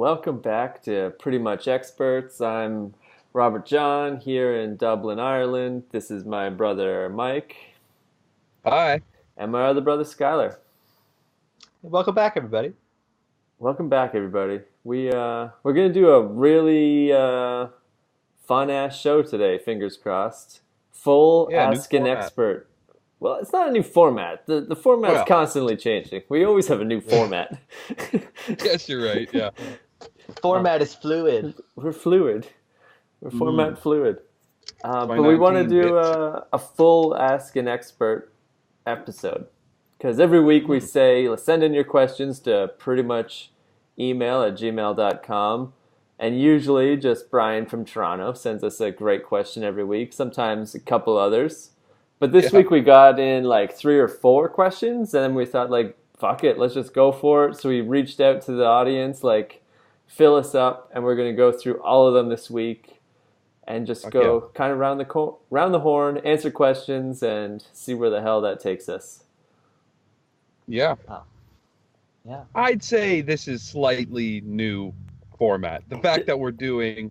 Welcome back to Pretty Much Experts. I'm Robert John here in Dublin, Ireland. This is my brother Mike Hi. and my other brother Skyler. Welcome back, everybody. Welcome back, everybody. We're gonna do a really fun ass show today. Fingers crossed. Full Yeah, new Ask an format. Expert. Well, it's not a new format. The format's Well, constantly changing. We always have a new format. yes, you're right. Yeah. Format is fluid. We're fluid. We're format fluid. But we want to 2019, do bitch. a full Ask an Expert episode. Because every week we say, let's send in your questions to pretty much email@gmail.com. And usually just Brian from Toronto sends us a great question every week, sometimes a couple others. But this Yeah. week we got in like 3 or 4 questions, and then we thought, like, fuck it, let's just go for it. So we reached out to the audience, like, fill us up, and we're going to go through all of them this week and just Fuck go kind of round the horn, answer questions, and see where the hell that takes us. Yeah. Oh. Yeah. I'd say this is slightly new format. The fact that we're doing,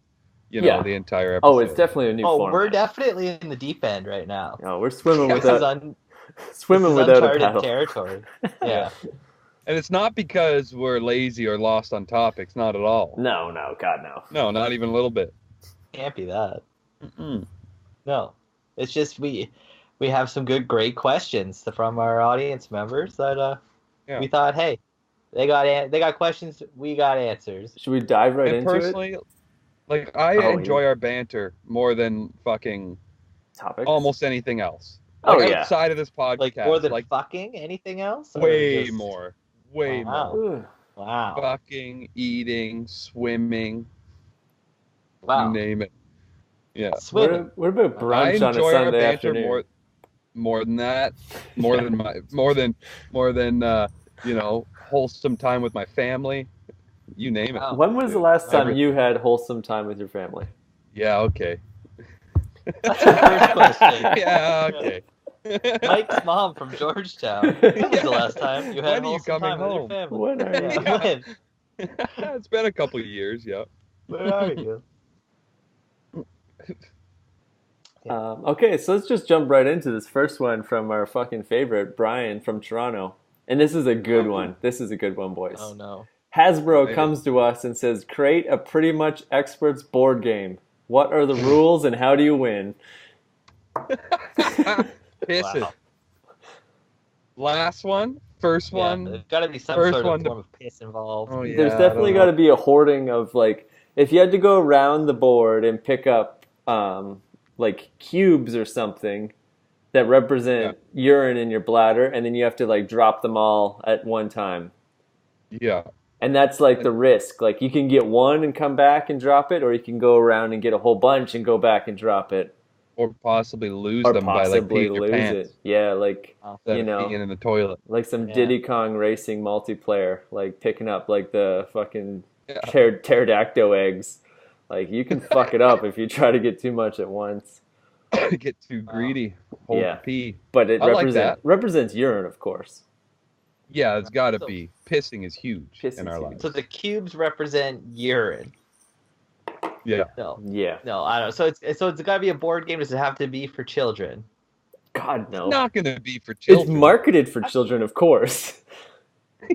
Yeah. the entire episode. Oh, it's definitely a new Oh, format. we're definitely in the deep end right now. Oh, we're swimming Yeah. This is, without this is a uncharted paddle. territory. Yeah. And it's not because we're lazy or lost on topics. Not at all. No, God, no. No, not even a little bit. Can't be that. Mm-mm. No. It's just we have some great questions from our audience members that Yeah. we thought, hey, they got questions, we got answers. Should we dive right And into it? personally, like, I Oh, enjoy our banter more than fucking Topics? almost anything else. Oh, Like, yeah. outside of this podcast, Like more than fucking anything else? Or way just- more. Way Wow. more. Ugh. Wow. Fucking, eating, swimming, Wow. you name it. Yeah. Swimming. What about I brunch on a enjoy our Sunday banter afternoon? more than that. More Yeah. than wholesome time with my family. You name it. Wow. When was the last time Everything. you had wholesome time with your family? Yeah, okay. That's the first question. Yeah, okay. Mike's mom from Georgetown. When was the last time you had When are you wholesome coming time with your home? family? When are you? Yeah, when? It's been a couple of years, yeah. Where are you? Okay, so let's just jump right into this first one from our fucking favorite, Brian from Toronto. And this is a good one. This is a good one, boys. Oh no. Hasbro Maybe. comes to us and says, create a Pretty Much Experts board game. What are the rules and how do you win? Pissing. Wow. Last one, first Yeah, one. there's got to be some First sort one of to- form of piss involved. Oh yeah. There's I definitely don't got know. to be a hoarding of, like, if you had to go around the board and pick up like cubes or something that represent urine in your bladder, and then you have to like drop them all at one time. Yeah. And that's like the risk. Like, you can get one and come back and drop it, or you can go around and get a whole bunch and go back and drop it, Or possibly lose or them by like possibly peeing your lose pants it. Yeah, like instead you of know, peeing in the toilet. like some Yeah. Diddy Kong Racing multiplayer, like picking up like the fucking Yeah. pterodactyl eggs. Like, you can fuck it up if you try to get too much at once. Get too greedy. Hold Yeah. the pee. But it I like that. represents urine, of course. Yeah, it's got to So- be. Pissing is huge Pissing's in our huge. lives. So the cubes represent urine. Yeah. No, Yeah. no, I don't know. So it's got to be a board game. Does it have to be for children? God, no. Not going to be for It's children. marketed for children, of course.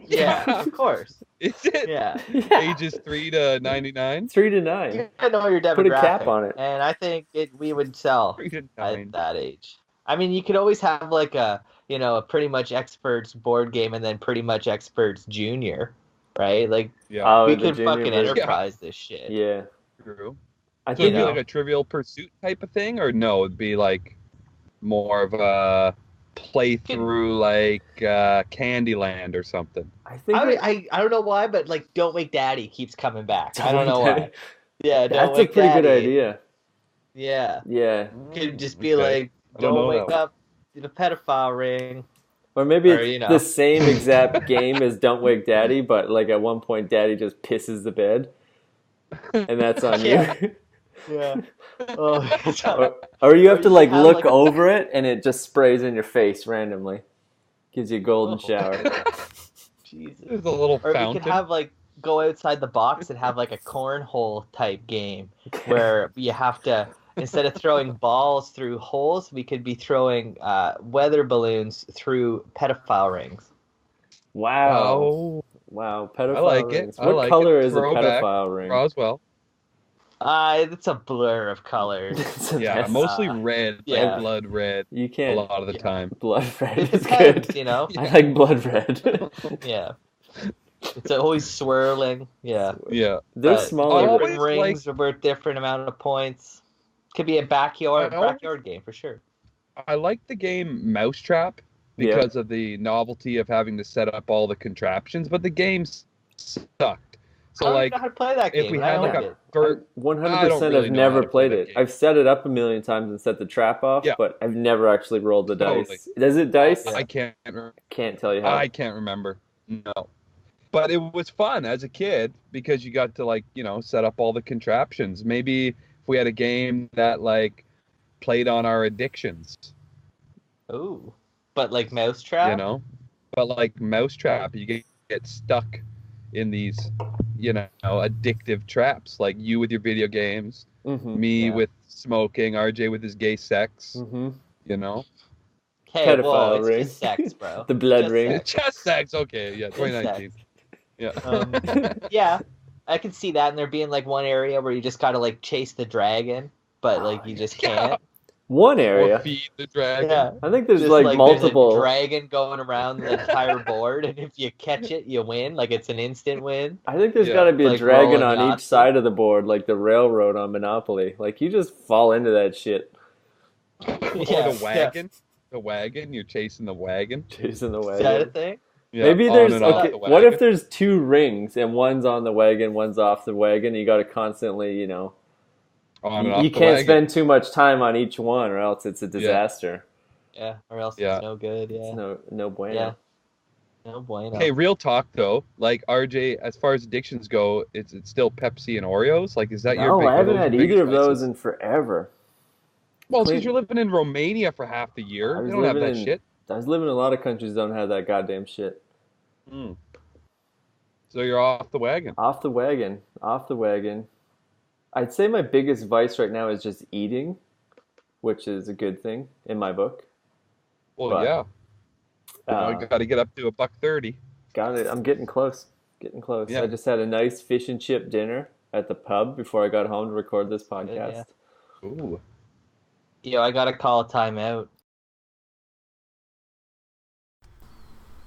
Yeah, of course. Is it? Yeah. Ages 3 to 99? 3 to 9. You gotta know your demographic. Put a cap on it. And I think we would sell 3 to at 9. that age. I mean, you could always have like a Pretty Much Experts board game and then Pretty Much Experts Junior, right? Like Yeah, Oh, we the could junior fucking version. enterprise this shit. Yeah. true. I So it'd think be like a Trivial Pursuit type of thing? Or no, it'd be like more of a playthrough like Candyland or something. I think I don't know why, but like Don't Wake Daddy keeps coming back. I don't know why. Yeah, Don't That's a Wake pretty good Daddy. idea. Yeah. Yeah. Could just be Okay. like, I don't don't know wake that. up to the pedophile ring. Or maybe Or, it's you know. the same exact game as Don't Wake Daddy, but like at one point Daddy just pisses the bed. And that's on Yeah. you. Yeah. Oh, Or you have to you like have, look like- over it and it just sprays in your face randomly. Gives you a golden Oh. shower. Jesus. There's a little Or we fountain. could have like go outside the box and have like a cornhole type game where you have to, instead of throwing balls through holes, we could be throwing weather balloons through pedophile rings. Wow. Oh, Wow. I Pedophile like rings. it. I What like color it. is a Throwback. pedophile ring? Roswell. It's a blur of colors. It's a Yeah, mess. mostly red, yeah. like blood red. You A can't. lot of the Yeah. time. Blood red It is depends, good. you know? I like blood red. Yeah. It's always swirling. Yeah. Yeah. They're But smaller. I different always rings are worth different amount of points. Could be a backyard game for sure. I like the game Mousetrap Yeah. because of the novelty of having to set up all the contraptions, but the game sucked. So I don't like, know how to play that if game. we I had like owned a it. 100% really I've know how never to play played that it. game. I've set it up a million times and set the trap off, Yeah. but I've never actually rolled the Totally. dice. Does it dice? Yeah. I can't Can't tell you how. I can't remember. No. But it was fun as a kid because you got to like, set up all the contraptions. Maybe if we had a game that like played on our addictions, Ooh. But like Mousetrap? But like Mousetrap, you get stuck in these, addictive traps. Like you with your video games, Mm-hmm. me Yeah. with smoking, RJ with his gay sex, Mm-hmm. Hey, whoa, Pedophile it's ring. just sex, bro. The blood Just ring. sex. Chest sex, okay, yeah, Just 2019. sex. Yeah. Yeah, I can see that, and there being like one area where you just gotta like chase the dragon, but like you just can't. One Or area. feed the dragon. Yeah. I think there's Just like multiple. There's a dragon going around the entire board, and if you catch it, you win. Like it's an instant win. I think there's Yeah. got to be a Like dragon rolling on each Yahtzee. side of the board, like the railroad on Monopoly. Like you just fall into that shit. Or Yeah, the wagon. The wagon, you're chasing the wagon. Chasing the Is that a wagon. thing? Yeah, Maybe on there's and off okay. the What if wagon. there's two rings and one's on the wagon, one's off the wagon? And you got to constantly, On and off you the can't wagon. spend too much time on each one, or else it's a disaster. Yeah, or else Yeah. it's no good. Yeah, It's no bueno. Yeah. no bueno. Hey, real talk though. Like RJ, as far as addictions go, it's still Pepsi and Oreos. Like, is that your? No, big, I are haven't those had your either of biggest those vices? in forever. Well, Clean- since you're living in Romania for half the year, I was you don't have living that in- shit. I was living in a lot of countries that don't have that goddamn shit. So you're off the wagon. Off the wagon. Off the wagon. I'd say my biggest vice right now is just eating, which is a good thing in my book. Well, But, yeah. You got to get up to $1.30. Got it. I'm getting close. Getting close. Yeah. I just had a nice fish and chip dinner at the pub before I got home to record this podcast. yeah. Ooh. Yo, I gotta call a timeout.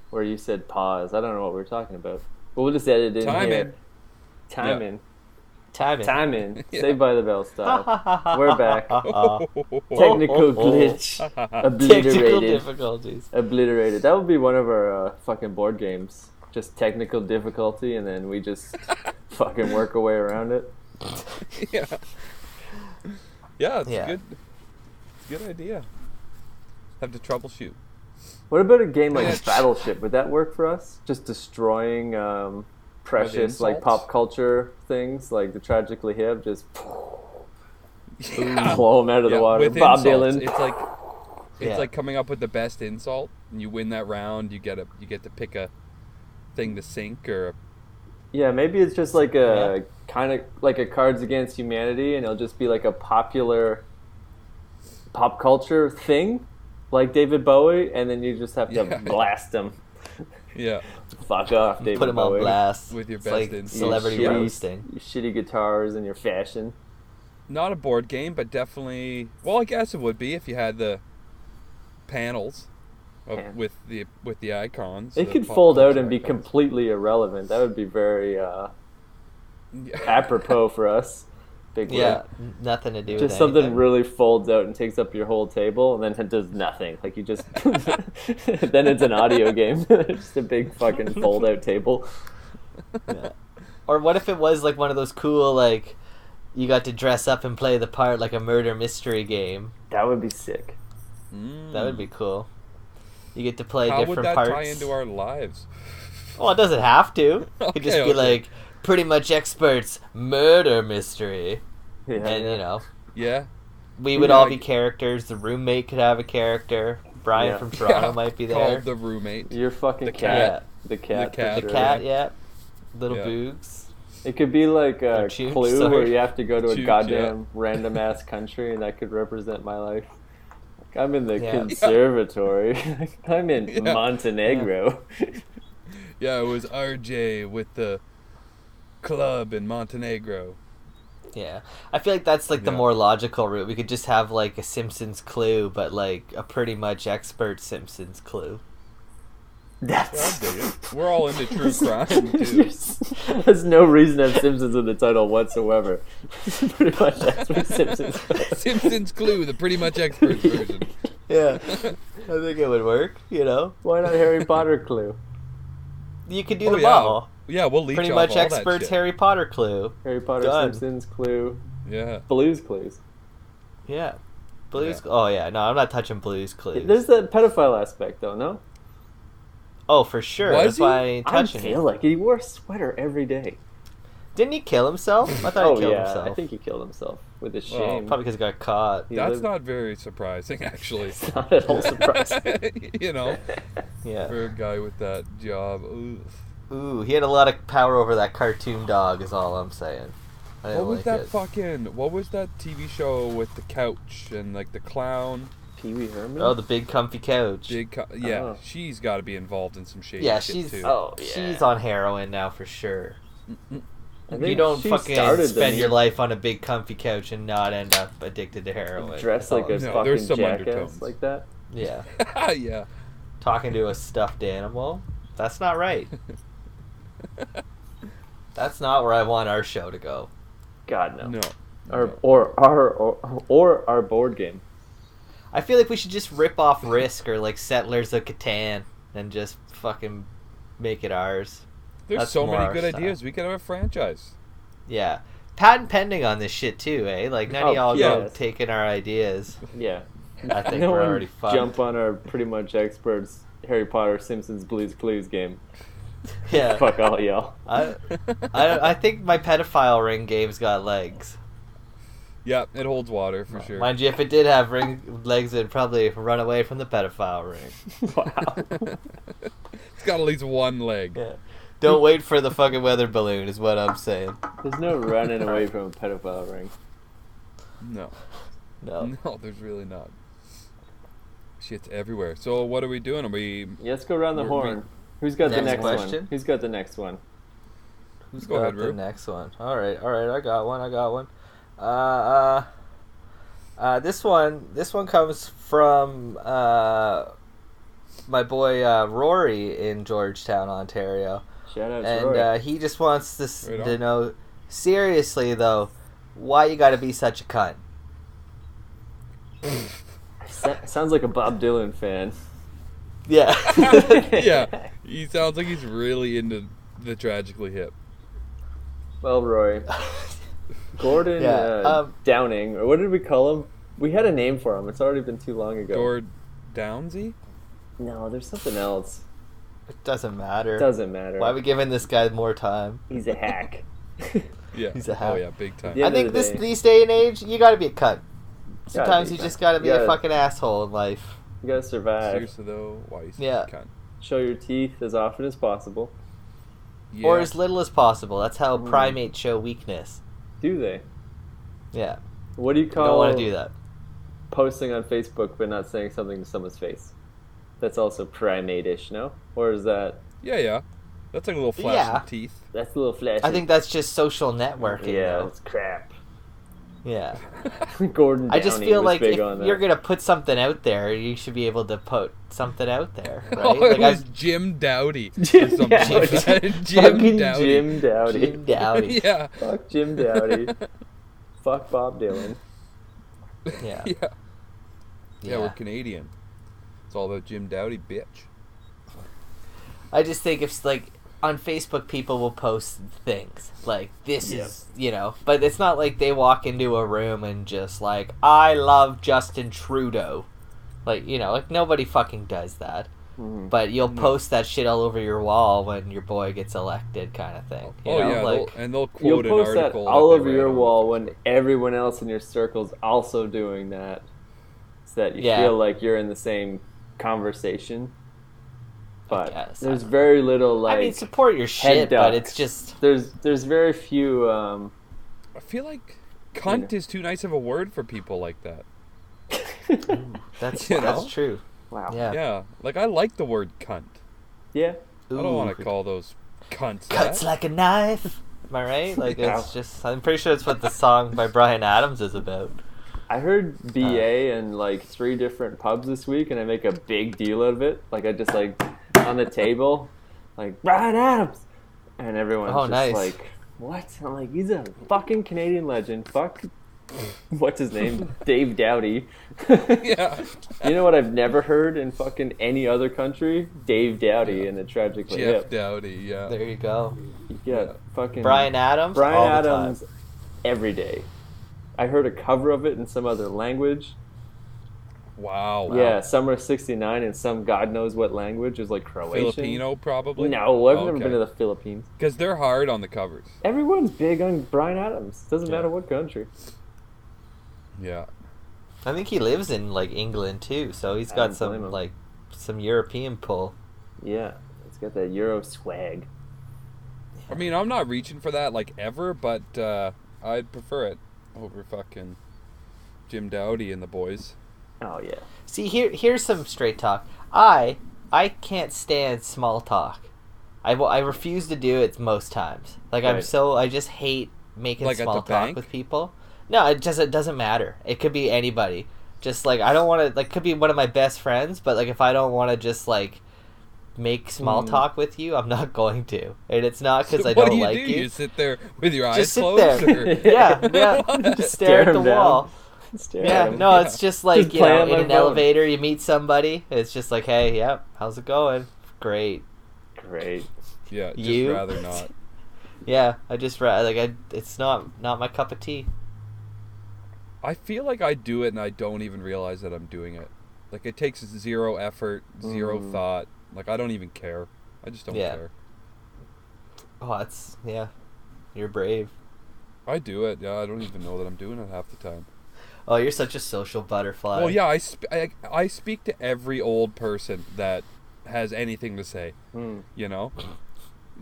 Where you said pause. I don't know what we were talking about. But we'll just edit it in Time here. in. Time Yeah. in. Time it. Time in. Yeah. Saved by the Bell style. We're back. Technical oh. glitch. Technical Obliterated. difficulties. Obliterated. That would be one of our fucking board games. Just technical difficulty, and then we just fucking work our way around it. Yeah. Yeah, it's Yeah. good. It's a good idea. Have to troubleshoot. What about a game like Yeah. Battleship? Would that work for us? Just destroying precious like insults? pop culture things, like the Tragically Hip, just Yeah. blow them out of the water. With Bob insults, Dylan. it's Yeah. like coming up with the best insult, and you win that round. You get to pick a thing to sink or. Yeah, maybe it's just like a kind of like a Cards Against Humanity, and it'll just be like a popular pop culture thing, like David Bowie, and then you just have to Yeah. blast them. Yeah. Fuck off, David Put him Bowie. on blast. With your It's best like insult. celebrity You shitty- roasting. Your shitty guitars and your fashion. Not a board game, but definitely. Well, I guess it would be if you had the panels Yeah. with the icons. It the could pop fold out culture and be icons. completely irrelevant. That would be very Yeah. apropos for us. Big Yeah, word. nothing to do with Just something anything. really folds out and takes up your whole table, and then it does nothing. Like you just, then it's an audio game. Just a big fucking fold out table. Yeah. Or what if it was like one of those cool, like, you got to dress up and play the part like a murder mystery game? That would be sick. That would be cool. You get to play How different would that parts. tie into our lives? Well, it doesn't have to. It could just Okay, be okay. like, pretty much experts, murder mystery. Yeah, And, yeah. you know, Yeah. we would Yeah, all like- be characters. The roommate could have a character. Brian Yeah. from Toronto Yeah, might be there. Called the roommate. Your fucking The cat. cat. The cat. The cat. for The sure. cat, yeah. Little Yeah. boogs. It could be like a Chooch, clue sorry. where you have to go to a Chooch, goddamn random ass country, and that could represent my life. Like, I'm in the Yeah. conservatory. I'm in Yeah. Montenegro. Yeah, it was RJ with the club in Montenegro. Yeah, I feel like that's like the Yeah. more logical route. We could just have like a Simpsons clue, but like a pretty much expert Simpsons clue. Yeah, I dig it. We're all into true crime too. There's no reason to have Simpsons in the title whatsoever. Pretty much that's what Simpsons. Simpsons Clue, the pretty much expert version. Yeah, I think it would work. You know, Why not Harry Potter clue? you could do Oh, them yeah. all. Yeah, we'll leech Pretty off much all that experts shit. Harry Potter clue. Harry Potter, Done. Simpsons clue, Yeah. Blues clues. Yeah, Blues. Yeah. Oh yeah, no, I'm not touching Blues clues. There's that pedophile aspect though, no? Oh, for sure. Was That's he? why I ain't I touching feel it. like he wore a sweater every day. Didn't he kill himself? I thought Oh he killed yeah, himself. I think he killed himself with his Well, shame. Probably because he got caught. He That's lived- not very surprising, actually. It's not at all surprising. You know, Yeah. for a guy with that job. Oof. Ooh, he had a lot of power over that cartoon dog. Is all I'm saying. I What didn't was like that it. fucking? What was that TV show with the couch and like the clown? Pee Wee Herman. Oh, the big comfy couch. Yeah, Oh. she's got to be involved in some shady Yeah, shit she's too. Oh, yeah. she's on heroin now for sure. I You think don't she fucking started spend the- your life on a big comfy couch and not end up addicted to heroin. dressed That's all like a I'm No, fucking there's some jackass undertones. like that. Yeah, Yeah. talking to a stuffed animal. That's not right. That's not where I want our show to go. God no. No. Or our board game. I feel like we should just rip off Risk or like Settlers of Catan and just fucking make it ours. There's That's so more many our good style. ideas. We could have a franchise. Yeah. Patent pending on this shit too, eh? Like none of Oh, y'all go yes. taking our ideas. Yeah. I think no we're one already fucked. jump on our pretty much experts Harry Potter, Simpsons, Blues Clues game. Yeah. Fuck all y'all. I think my pedophile ring game's got legs. Yeah, it holds water for sure. Mind you, if it did have ring legs, it'd probably run away from the pedophile ring. Wow. It's got at least one leg. Yeah. Don't wait for the fucking weather balloon, is what I'm saying. There's no running away from a pedophile ring. No. No. No, there's really not. Shit's everywhere. So what are we doing? Are we? Yeah, let's go around the We're- horn. Who's got the Next next question? one? Who's got the next one? Who's Go got ahead, the Rue. next one? All right, I got one. This one comes from my boy Rory in Georgetown, Ontario, Shout out to and Roy. He just wants Right to on. know seriously though, why you got to be such a cunt? Sounds like a Bob Dylan fan. Yeah. Yeah, he sounds like he's really into the Tragically Hip. Well, Roy, Gordon Yeah, Downing, or what did we call him? We had a name for him. It's already been too long ago. Gord Downsy? No, there's something else. It doesn't matter. Doesn't matter. Why are we giving this guy more time? He's a hack. Yeah. He's a Oh hack. yeah, big time. Yeah. I end think of the day. these day and age, you got to be a cunt. Sometimes be you a just cunt. got to be You a gotta- fucking asshole in life. You gotta survive. Seriously though, why you Yeah. cunt? Show your teeth as often as possible. Yeah. Or as little as possible. That's how Mm. primates show weakness. Do they? Yeah. What do you You call don't want to do that. posting on Facebook but not saying something to someone's face? That's also primate-ish, no? Or is that... Yeah. That's like a little flash Yeah. of teeth. That's a little flashy. I think that's just social networking. Yeah, though. that's crap. Yeah. Gordon Downey I just feel was like big if on that. you're going to put something out there, you should be able to put something out there, right? Oh, it like was I've- Jim Dowdy Jim or something Dowdy. like that. Fucking Dowdy. Jim Dowdy. Jim Dowdy. Yeah. Fuck Jim Dowdy. Fuck Bob Dylan. Yeah. Yeah. Yeah. Yeah, we're Canadian. It's all about Jim Dowdy, bitch. I just think if like on Facebook people will post things like this Yeah. is but it's not like they walk into a room and just like I love Justin Trudeau, like like nobody fucking does that. Mhm. But you'll No. post that shit all over your wall when your boy gets elected, kind of thing. You know? yeah, like they'll You'll quote an post that article all that they over read your on wall Facebook. when everyone else in your circle's also doing that. So that you Yeah. feel like you're in the same conversation. but guess, there's very little like. I mean, support your shit, but it's just there's very few. I feel like cunt is too nice of a word for people like that. That's true. Wow. Yeah. Like I like the word cunt. Yeah. I don't want to call those cunts. Cuts like a knife. Am I right? Like it's just. I'm pretty sure it's what the song by Bryan Adams is about. I heard BA in like 3 different pubs this week, and I make a big deal out of it. Like I just like on the table, like Bryan Adams, and everyone's just nice. like, "What?" I'm like, "He's a fucking Canadian legend." Fuck, what's his name? Dave Dowdy. Yeah. You know what I've never heard in fucking any other country? Dave Dowdy and the Tragically Jeff Hip. Dowdy. Yeah. There you go. Yeah, fucking Bryan Adams. Bryan all Adams the time. every day. I heard a cover of it in some other language. Wow. Yeah, Summer of '69 in some god knows what language. Is like Croatian. Filipino, probably. No, I've never been to the Philippines. Because they're hard on the covers. Everyone's big on Bryan Adams. Doesn't matter what country. Yeah. I think he lives in like England too, so he's got some European pull. Yeah, it's got that Euro swag. I mean, I'm not reaching for that like ever, but I'd prefer it over fucking Jim Dowdy and the boys. Oh yeah. See, here's some straight talk. I can't stand small talk. I refuse to do it most times. Like Right. I just hate making Like at small the talk bank? with people. No, it doesn't matter. It could be anybody. Just like I don't want to like could be one of my best friends, but like if I don't want to just like make small talk with you, I'm not going to. And it's not because I don't like What do you. you sit there with your eyes Just sit closed? there. Or... Yeah. Just stare at the him down. wall. Stare Yeah, at him. no, it's just like, Just you know, play on in my an phone. elevator, you meet somebody. It's just like, hey, yep, how's it going? Great. Great. Yeah, just You? rather not. Yeah, it's not my cup of tea. I feel like I do it and I don't even realize that I'm doing it. Like it takes 0 effort, 0 thought. Like I don't even care. I just don't care. Oh, you're brave. I do it. Yeah, I don't even know that I'm doing it half the time. Oh, you're such a social butterfly. Well, yeah, I speak to every old person that has anything to say. You know?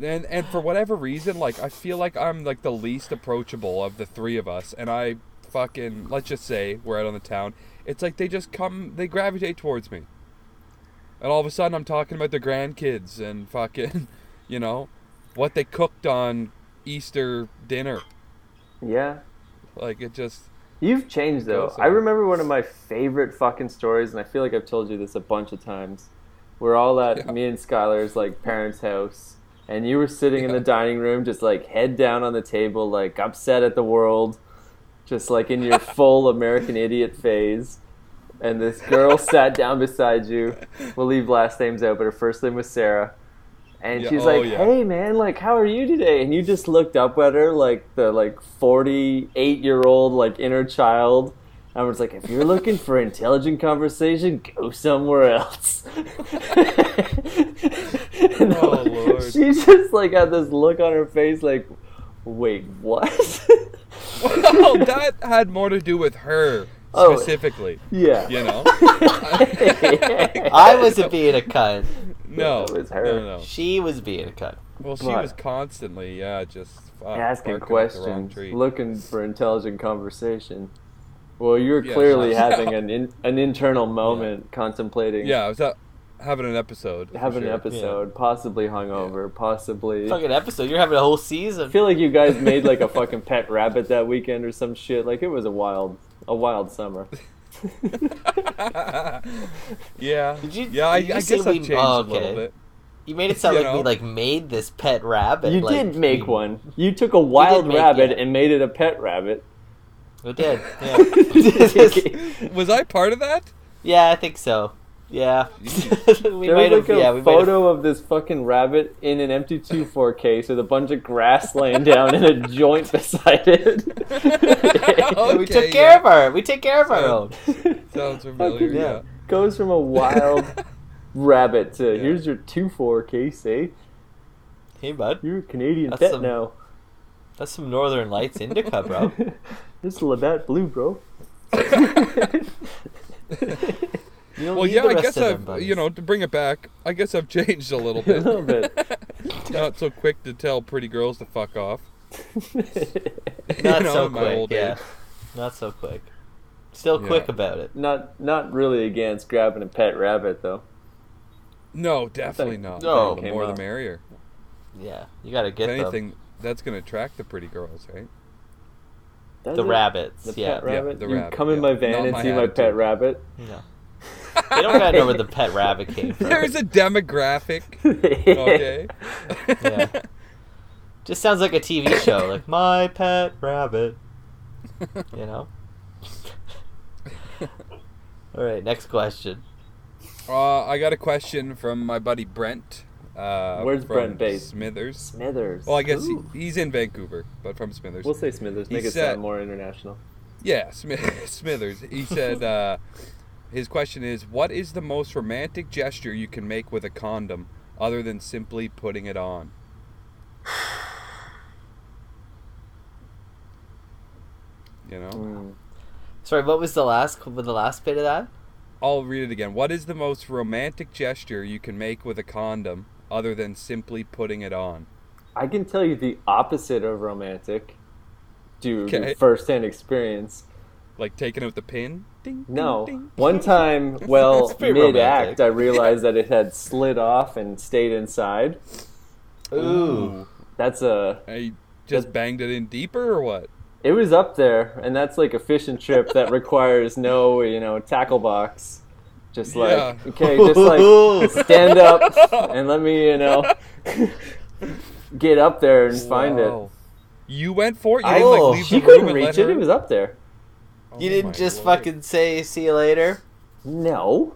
And for whatever reason, like I feel like I'm like the least approachable of the 3 of us, and I fucking, let's just say we're out on the town, it's like they gravitate towards me. And all of a sudden I'm talking about their grandkids and fucking, you know, what they cooked on Easter dinner. Yeah. Like it just... You've changed though. I remember one of my favorite fucking stories, and I feel like I've told you this a bunch of times. We're all at me and Skyler's like parents' house, and you were sitting in the dining room, just like head down on the table, like upset at the world, just like in your full American idiot phase. And this girl sat down beside you. We'll leave last names out, but her first name was Sarah. And she's like, hey man, like how are you today? And you just looked up at her like the 48-year-old like inner child. I was like, if you're looking for intelligent conversation, go somewhere else. Oh Lord. She just like had this look on her face like, wait, what? Well, that had more to do with her specifically. Yeah. You know? I wasn't being a cunt. No. It was her. No. She was being a cunt. Well, she was constantly, just asking barking up the wrong questions, tree. looking for intelligent conversation. Well, you're clearly having an internal moment, contemplating. Yeah, I was having an episode. Possibly hungover, possibly. Fucking episode. You're having a whole season. I feel like you guys made like a fucking pet rabbit that weekend or some shit. Like it was a wild summer. Yeah. I did guess I've changed a little bit. You made it sound like we like made this pet rabbit. You did make one. You took a wild rabbit and made it a pet rabbit. We did. Yeah. Was I part of that? Yeah, I think so. Yeah. We made a photo of this fucking rabbit in an empty 2.4 case with a bunch of grass laying down and a joint beside it. We took care of her. We take care of our own. Sounds familiar. Yeah. Goes from a wild rabbit to here's your 2.4 case, eh? Hey, bud. You're a Canadian pet now. That's some Northern Lights indica, bro. This is Labatt Blue, bro. You don't Well, need yeah, the I rest guess of them I've, buddies. to bring it back, I guess I've changed a little A bit. little bit. Not so quick to tell pretty girls to fuck off. Not so in my quick, old yeah. age. Not so quick. Still Yeah. quick about it. Not really against grabbing a pet rabbit though. No, definitely not. No. The more the merrier. Yeah, you gotta If get them. anything, that's going to attract the pretty girls, right? Does The it? rabbits, The yeah. pet rabbit. the You rabbit, come in yeah. my van Not and my see my pet attitude. rabbit. No. They don't gotta know where the pet rabbit came from. There's a demographic. Okay. Yeah. Just sounds like a TV show, like My Pet Rabbit. You know? Alright, next question. I got a question from my buddy Brent. Where's from Brent based? Smithers. Smithers. Well, I guess Ooh. he's in Vancouver, but from Smithers. We'll say Smithers. Make He it said- sound more international. Yeah, Smithers. He said his question is, what is the most romantic gesture you can make with a condom other than simply putting it on? You know? Mm. Sorry, what was the last bit of that? I'll read it again. What is the most romantic gesture you can make with a condom other than simply putting it on? I can tell you the opposite of romantic due Okay. to first-hand experience. Like taking out the pin? Ding, ding, No. ding. One time, well, That's pretty mid-act, romantic. I realized that it had slid off and stayed inside. Ooh. That's a... I just banged it in deeper or what? It was up there, and that's like a fishing trip that requires no, tackle box. Just like, Yeah. okay, just like stand up and let me, get up there and find it. Wow. You went for it? You I, didn't like leave she the room couldn't and let reach it. her? It was up there. Oh You didn't my just Lord. fucking say see you later? No.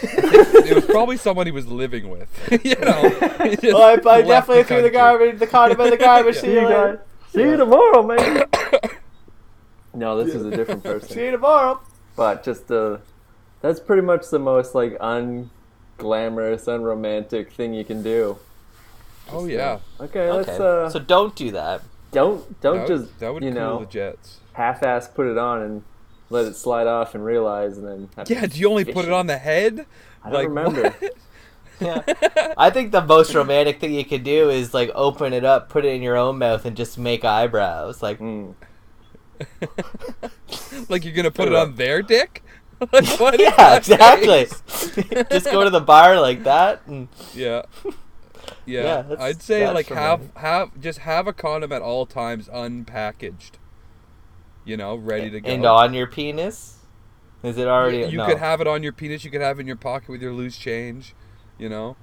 It was probably someone he was living with. He just Oh, I left definitely threw the country. the condom in the garbage. Yeah. See you later. guys. See you tomorrow, man. No, this is a different See person. you tomorrow. But just that's pretty much the most like unglamorous, unromantic thing you can do. Oh yeah, Okay, Okay. let's So don't do that. don't that would you cool know the jets. half-ass put it on and let it slide off and realize and then have Yeah, to do you only fish put it on the head? I don't remember. what? Yeah. I think the most romantic thing you could do is like open it up, put it in your own mouth, and just make eyebrows. Like, Mm. Like you're gonna put it on their dick? Like what? is yeah, that exactly. face? Just go to the bar like that, and Yeah. Yeah, Yeah, that's- I'd say that's like romantic. have a condom at all times unpackaged. Ready to go. and on your penis. Is it already? You no. could have it on your penis. You could have it in your pocket with your loose change. Ooh.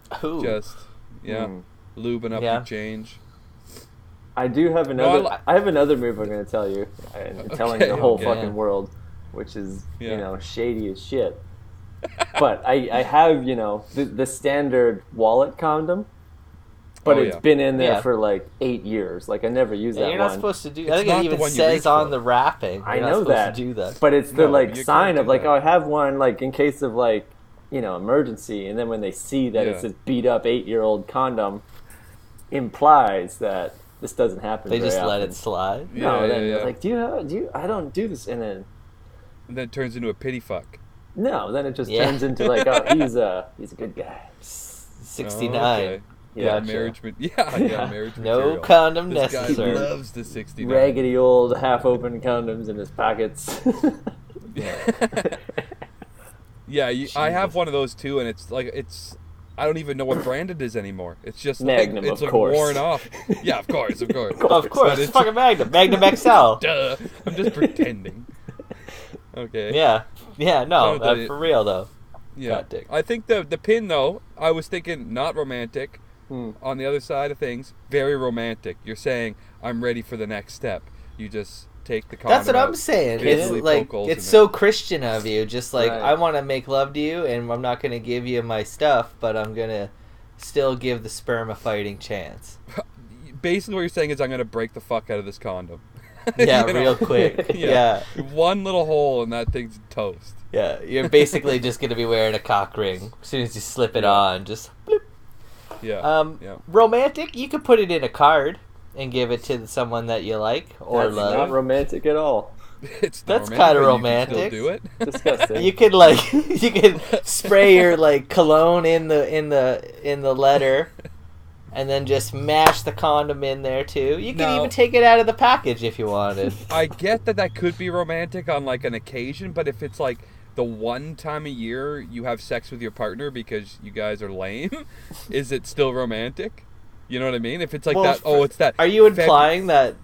Just lubing up Yeah. your change. I do have No, another. I have another move I'm going to tell you, and telling the whole okay. fucking Yeah. world, which is Yeah. shady as shit. But I have the standard wallet condom, but Oh, it's yeah. been in there Yeah. for like 8 years. Like I never used Yeah, that you're not one. supposed to do. It's I think not it the even one you says reach on for. the wrapping. I You're not know supposed that, to do that. but it's the No, like you sign can't of do like that. I have one like in case of like emergency, and then when they see that it's Yeah. a beat up 8-year-old condom, implies that this doesn't happen. They very just let often. it slide. No, Yeah, then yeah, it's yeah. like, do you? I don't do this, and then And then it turns into a pity fuck. no, then it just Yeah. turns into like, oh, he's a good guy. 69. Oh, okay. Yeah, marriage. Yeah. Marriage No material. condom This guy necessary. loves the 69. raggedy old half-open condoms in his pockets. Yeah, I have one of those too, and it's like I don't even know what brand it is anymore. It's just Magnum, like, it's of like course. worn off. Yeah, of course. Of course, But it's fucking Magnum. Magnum XL. Duh. I'm just pretending. Okay. Yeah. Yeah, no, No, the- for real, though. Yeah. God dick. I think the pin though, I was thinking not romantic. On the other side of things, very romantic. You're saying I'm ready for the next step. You just take the condom That's what out, I'm saying. It's basically like poke holes it's in so it. Christian of you. Just like Right. I want to make love to you, and I'm not going to give you my stuff, but I'm going to still give the sperm a fighting chance. Basically, what you're saying is I'm gonna break the fuck out of this condom. Yeah, You know? real quick. Yeah. One little hole and that thing's toast. Yeah. You're basically just going to be wearing a cock ring as soon as you slip it Yeah. on. Just bloop. Yeah. Yeah. Romantic, you could put it in a card and give it to someone that you like or That's love. not romantic at all. It's not That's romantic, kinda but romantic. You can still do it. Disgusting. You could like you could spray your like cologne in the letter, and then just mash the condom in there too. You can Now- even take it out of the package if you wanted. I get that could be romantic on like an occasion, but if it's like the one time a year you have sex with your partner because you guys are lame, is it still romantic? You know what I mean? If it's like Well, that, it's that. Are you implying that?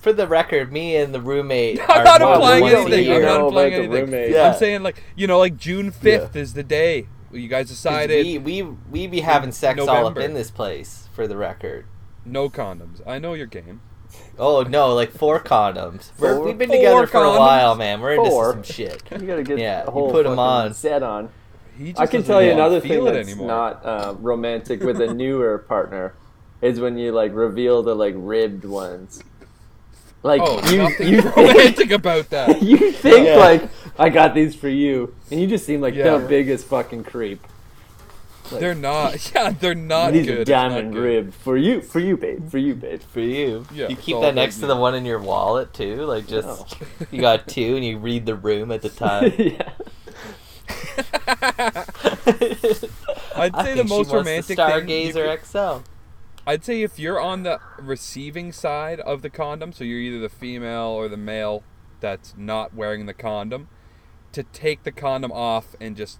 For the record, me and the roommate I'm are not more than implying once a anything. I'm year. not know implying about the anything. roommate. Yeah. I'm saying like like June 5th is the day you guys 'Cause decided we be having sex all up November. in this place. For the record. no condoms. I know your game. Oh no, like 4 condoms. We've been Four together for a condoms? while, man. We're into 4? some shit. You gotta get Yeah, a you whole put 'em fucking on. set on. He just I can doesn't tell you want another to thing feel it that's anymore. not romantic with a newer partner is when you like reveal the like ribbed ones. Like nothing you romantic about that. you think Yeah. like I got these for you, and you just seem like Yeah. the biggest fucking creep. Like, They're not. Yeah, they're not these good. are It's not diamond good. rib for you, babe, for you, babe. For you. Yeah, You it's keep all that about next to you. the one in your wallet too, like just No. you got 2 and you read the room at the time. Yeah. I'd I say think the most she wants romantic the thing. you Stargazer XL. I'd say if you're on the receiving side of the condom, so you're either the female or the male that's not wearing the condom, to take the condom off and just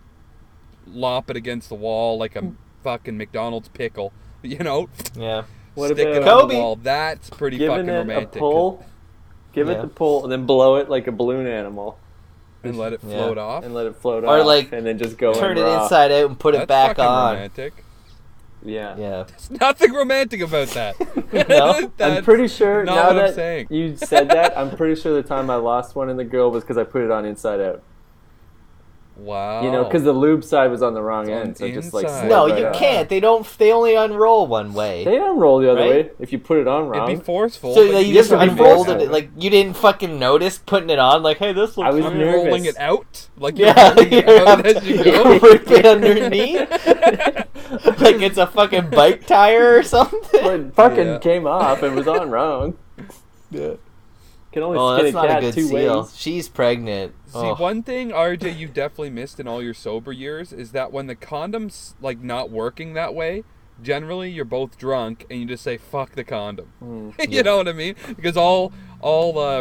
lop it against the wall like a fucking McDonald's pickle, Yeah. What stick it about on Kobe? the wall. That's pretty Giving fucking it romantic. a pull, give it Yeah. the pull, and then blow it like a balloon animal, And let it Yeah. float off. and let it float Or, off, like, and then just go Turn in it raw. inside out and put That's it back fucking on. romantic. Yeah. Yeah. There's nothing romantic about that. No? I'm That's pretty sure not now what I'm that saying. you said that, I'm pretty sure the time I lost one in the grill was because I put it on inside out. Wow. You know, because the lube side was on the wrong It's on end, so it just like inside. slid No, right you up. can't. They don't. They only unroll one way. They unroll the other Right? way if you put it on wrong. It'd be forceful. So but like, you you just have to be unrolled forceful. it. Like you didn't fucking notice putting it on. Like, hey, this looks. I was I'm weird. nervous. rolling it out. Like you're Yeah, rolling it you out have as you to go. rip it underneath. Like it's a fucking bike tire or something. But fucking Yeah. came off and was on wrong. Yeah. Can only Oh, skin that's a not a cat good two seal. ways. She's pregnant. See, Oh. one thing, RJ, you definitely missed in all your sober years is that when the condom's like not working that way, generally you're both drunk and you just say fuck the condom. You know what I mean? Because all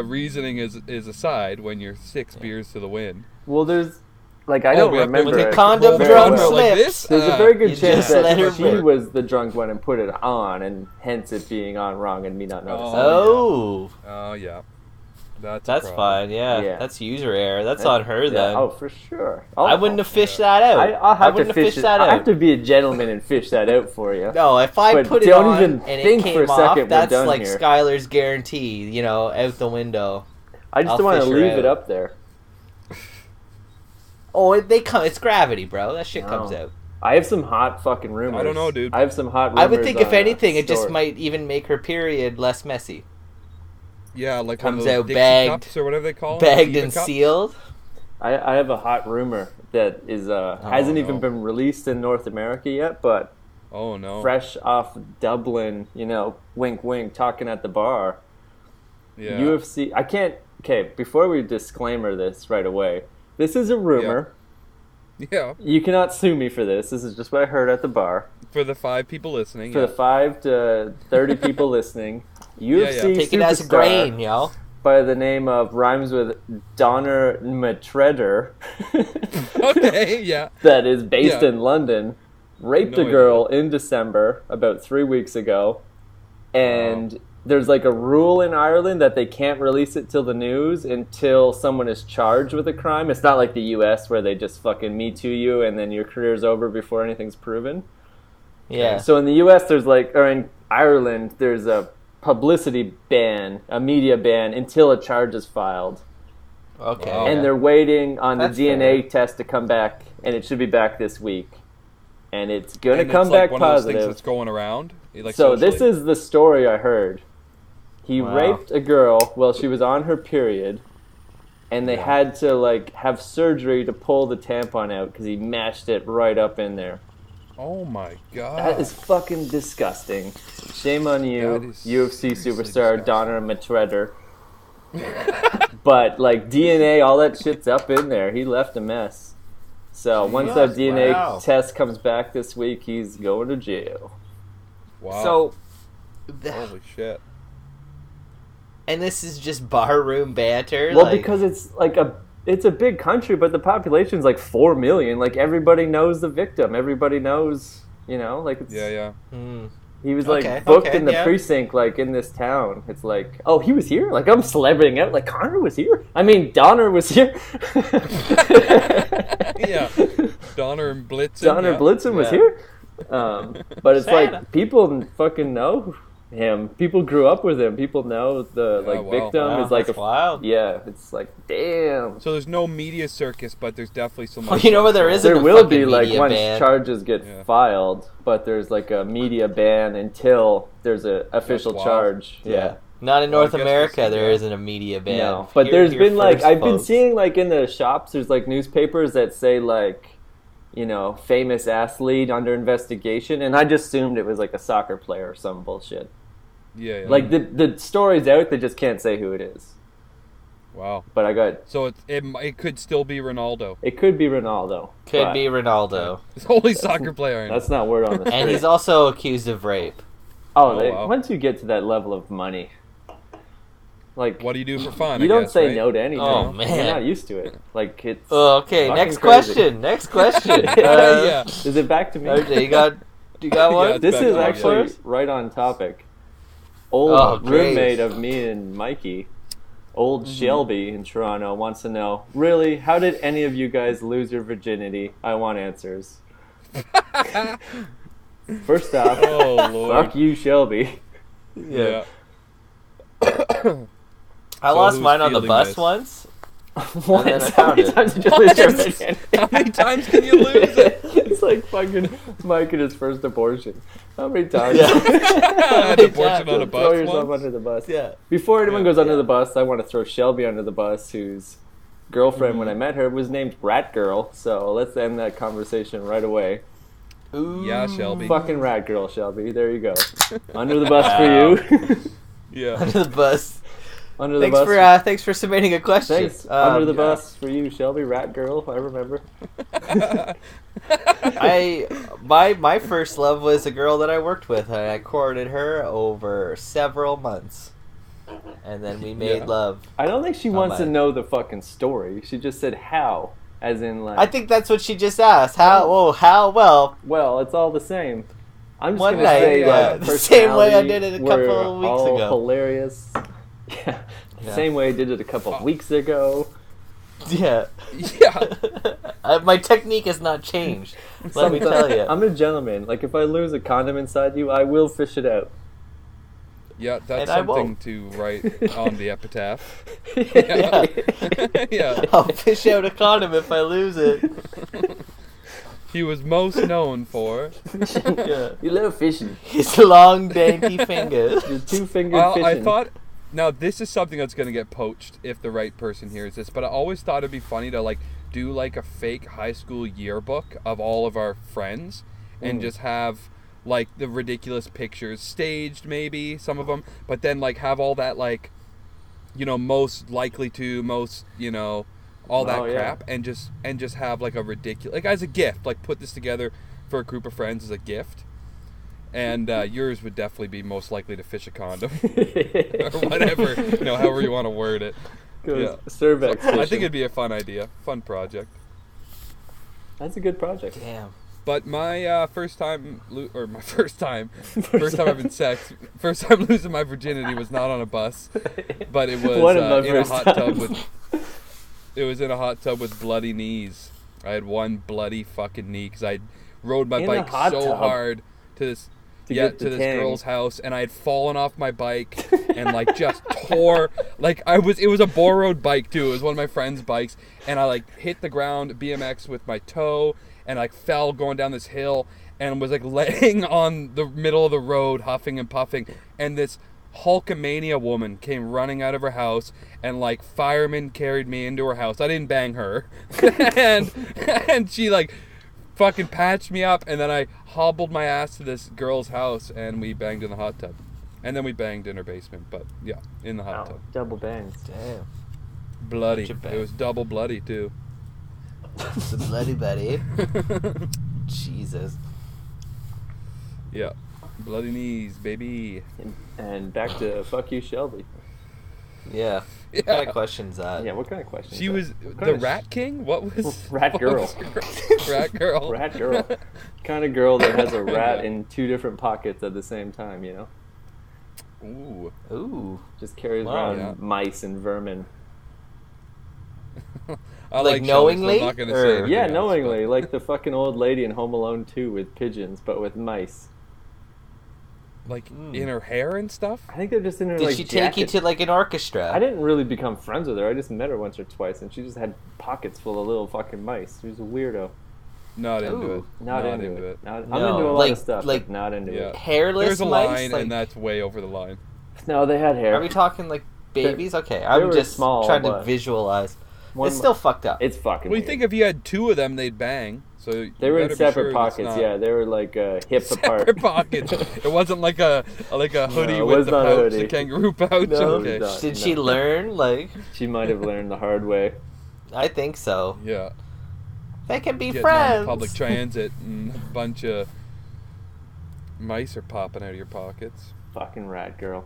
reasoning is aside when you're 6 beers to the wind. Well, there's like I don't we have to remember. When the it condom very drum well. like slips. this. There's a very good You chance just let her that she rip. was the drunk one and put it on, and hence it being on wrong and me not noticing. Oh, Oh yeah, that's that's a problem. fine. Yeah. Yeah. That's user error. That's on her Yeah, then. oh, for sure. I wouldn't have fished that out. I'll have to wouldn't fish that out. I have to be a gentleman and fish that out for you. No, if I But put it don't on even and think it came for a off, second we're that's done like here. Skyler's guarantee. You know, out the window. I just I'll don't want to fish her leave out. it up there. Oh, they come. It's gravity, bro. That shit comes No. out. I have some hot fucking rumors. I don't know, dude. I have some hot rumors. I would think, if on, anything, it just story. might even make her period less messy. Yeah, like Comes one of those out Dixie bagged- cups or whatever they call them. Bagged Diva and cups. sealed. I have a hot rumor that is hasn't even no. been released in North America yet, but Oh no. fresh off Dublin, wink wink, talking at the bar. Yeah. UFC. I can't. Okay, before we disclaimer this right away, this is a rumor. Yeah. You cannot sue me for this. This is just what I heard at the bar. For the 5 people listening. For yeah. the 5 to 30 people listening, UFC Take it as a superstar grain, yo. by the name of rhymes with Donner Matreder Okay. Yeah. that is based Yeah. in London raped No a girl in December about 3 weeks ago, and there's like a rule in Ireland that they can't release it till the news until someone is charged with a crime. It's not like the US where they just fucking Me Too you and then your career's over before anything's proven. Yeah. So in the US or in Ireland there's a publicity ban, a media ban until a charge is filed. Okay. Wow. And they're waiting on That's the DNA test to come back, and it should be back this week. And it's going to And come it's like back one of those things positive. that's going around. Like So socially. this is the story I heard. He Wow. raped a girl while she was on her period, and they had to have surgery to pull the tampon out because he mashed it right up in there. Oh my god. That is fucking disgusting. Shame on That you, is UFC seriously superstar disgusting. Donner Matreder. But like DNA, all that shit's up in there. He left a mess. So once that DNA test comes back this week, he's going to jail. Wow. So, holy shit. And this is just barroom banter? Well, because it's like it's a big country, but the population's like 4 million. Like everybody knows the victim. Everybody knows, like it's... Yeah. He was like booked in the precinct, like in this town. It's like, oh, he was here? Like I'm celebrating out. Like Connor was here? I mean, Donner was here. Yeah. Donner and Blitzen. Donner Blitzen was here. But it's like people fucking know him. People grew up with him. People know the victim is like wild. Yeah, it's like damn. So there's no media circus, but there's definitely some. Well, you know what there is? There will be like once charges get filed, but there's like a media ban until there's an official charge. Yeah. Not in North America. There isn't a media ban. No, but there's been like I've been seeing like in the shops. There's like newspapers that say like, famous athlete under investigation, and I just assumed it was like a soccer player or some bullshit. Yeah. Like the story's out, they just can't say who it is. Wow. But I got. So it could still be Ronaldo. It could be Ronaldo. Could be Ronaldo. It's the only soccer player I know. That's not word on the street. And he's also accused of rape. Once you get to that level of money, like what do you do for fun? You don't say no to anything. Oh man, you're not used to it. Like it's. Okay, next question. Next question. Yeah. Is it back to me? Okay, you got one. Yeah, this is actually right on topic. Roommate of me and Mikey, old Shelby in Toronto, wants to know, really, how did any of you guys lose your virginity? I want answers. First off, fuck you, Shelby. Yeah. I lost mine on the bus once. Once? How many times did you lose your virginity? How many times can you lose it? It's like fucking Mike and his first abortion. How many times? Abortion on a bus. Throw yourself under the bus. Yeah. Before anyone goes under the bus, I want to throw Shelby under the bus, whose girlfriend, when I met her, was named Rat Girl. So let's end that conversation right away. Ooh. Yeah, Shelby. Fucking Rat Girl, Shelby. There you go. Under the bus for you. Yeah. Under the bus. Under the bus. Thanks for submitting a question. Thanks. Under the bus for you, Shelby. Rat Girl. I remember. My first love was a girl that I worked with, and I courted her over several months, and then we made love. I don't think she wants to know the fucking story. She just said how, as in like. I think that's what she just asked. How? Oh, how? Well, it's all the same. I'm just one gonna night, say like the same way I did it a couple of weeks all ago. Hilarious. Yeah. Same way I did it a couple of weeks ago. Yeah. Yeah. My technique has not changed. Let me tell you. I'm a gentleman. Like if I lose a condom inside you, I will fish it out. Yeah, that's something to write on the epitaph. Yeah. I'll fish out a condom if I lose it. He was most known for. You love fishing. His long, dainty fingers. Your two-fingered fishing. I thought. Now, this is something that's going to get poached if the right person hears this, but I always thought it'd be funny to, do, a fake high school yearbook of all of our friends and just have, the ridiculous pictures staged, maybe, some of them, but then, have all that, most likely to, most, all that crap, and just have, a ridiculous, as a gift, put this together for a group of friends as a gift. And yours would definitely be most likely to fish a condom. Or whatever, however you want to word it. Cervex fishing. I think it'd be a fun idea. Fun project. That's a good project. Damn. But my first time having sex, first time losing my virginity was not on a bus. But it was in a hot tub with bloody knees. I had one bloody fucking knee because I rode my bike so hard to this girl's house, and I had fallen off my bike and just tore it was a borrowed bike too. It was one of my friend's bikes, and I hit the ground BMX with my toe and fell going down this hill and was laying on the middle of the road huffing and puffing, and this Hulkamania woman came running out of her house, and firemen carried me into her house. I didn't bang her. and she fucking patched me up, and then I hobbled my ass to this girl's house, and we banged in the hot tub. And then we banged in her basement, but yeah, in the hot tub. Double bangs. Damn. Bloody. Japan. It was double bloody too. The bloody Betty. Jesus. Yeah. Bloody knees, baby. And back to fuck you, Shelby. Yeah. Yeah. What kind of question's that? Yeah, what kind of question? She was What the kind of Rat King? What was Rat what girl. was her- Rat girl. Rat girl. Kind of girl that has a rat in 2 different pockets at the same time, you know? Ooh. Ooh. Just carries Wow. around Yeah. mice and vermin. I Like Shelby, so knowingly? I'm not gonna Or- say anything Yeah, else, knowingly, like the fucking old lady in Home Alone 2 with pigeons, but with mice. but, like in her hair and stuff. I think they're just in her Did like she take you jacket. to like an orchestra? I didn't really become friends with her. I just met her once or twice, and she just had pockets full of little fucking mice. She was a weirdo. Not into Ooh. it. Not into it. I'm No, into a lot like- of stuff, like- but not into Yeah. it. Hairless There's a mice? line, Like, and that's way over the line. No, they had hair. are we talking like babies? Okay, they I'm were just small, trying to but- visualize. One It's mi- still fucked up. It's fucking Well, you weird. think if you had 2 of them, they'd bang. So They you were in better be separate sure pockets, it's not yeah. They were like hip separate apart. pockets. It wasn't like a hoodie it with was the not a pouch, hoodie. the kangaroo pouch. No, it was Okay. not. Did she No. learn? Like, She might have learned the hard way. I think so. Yeah. They can be Getting friends. on the public transit and a bunch of mice are popping out of your pockets. Fucking rat girl.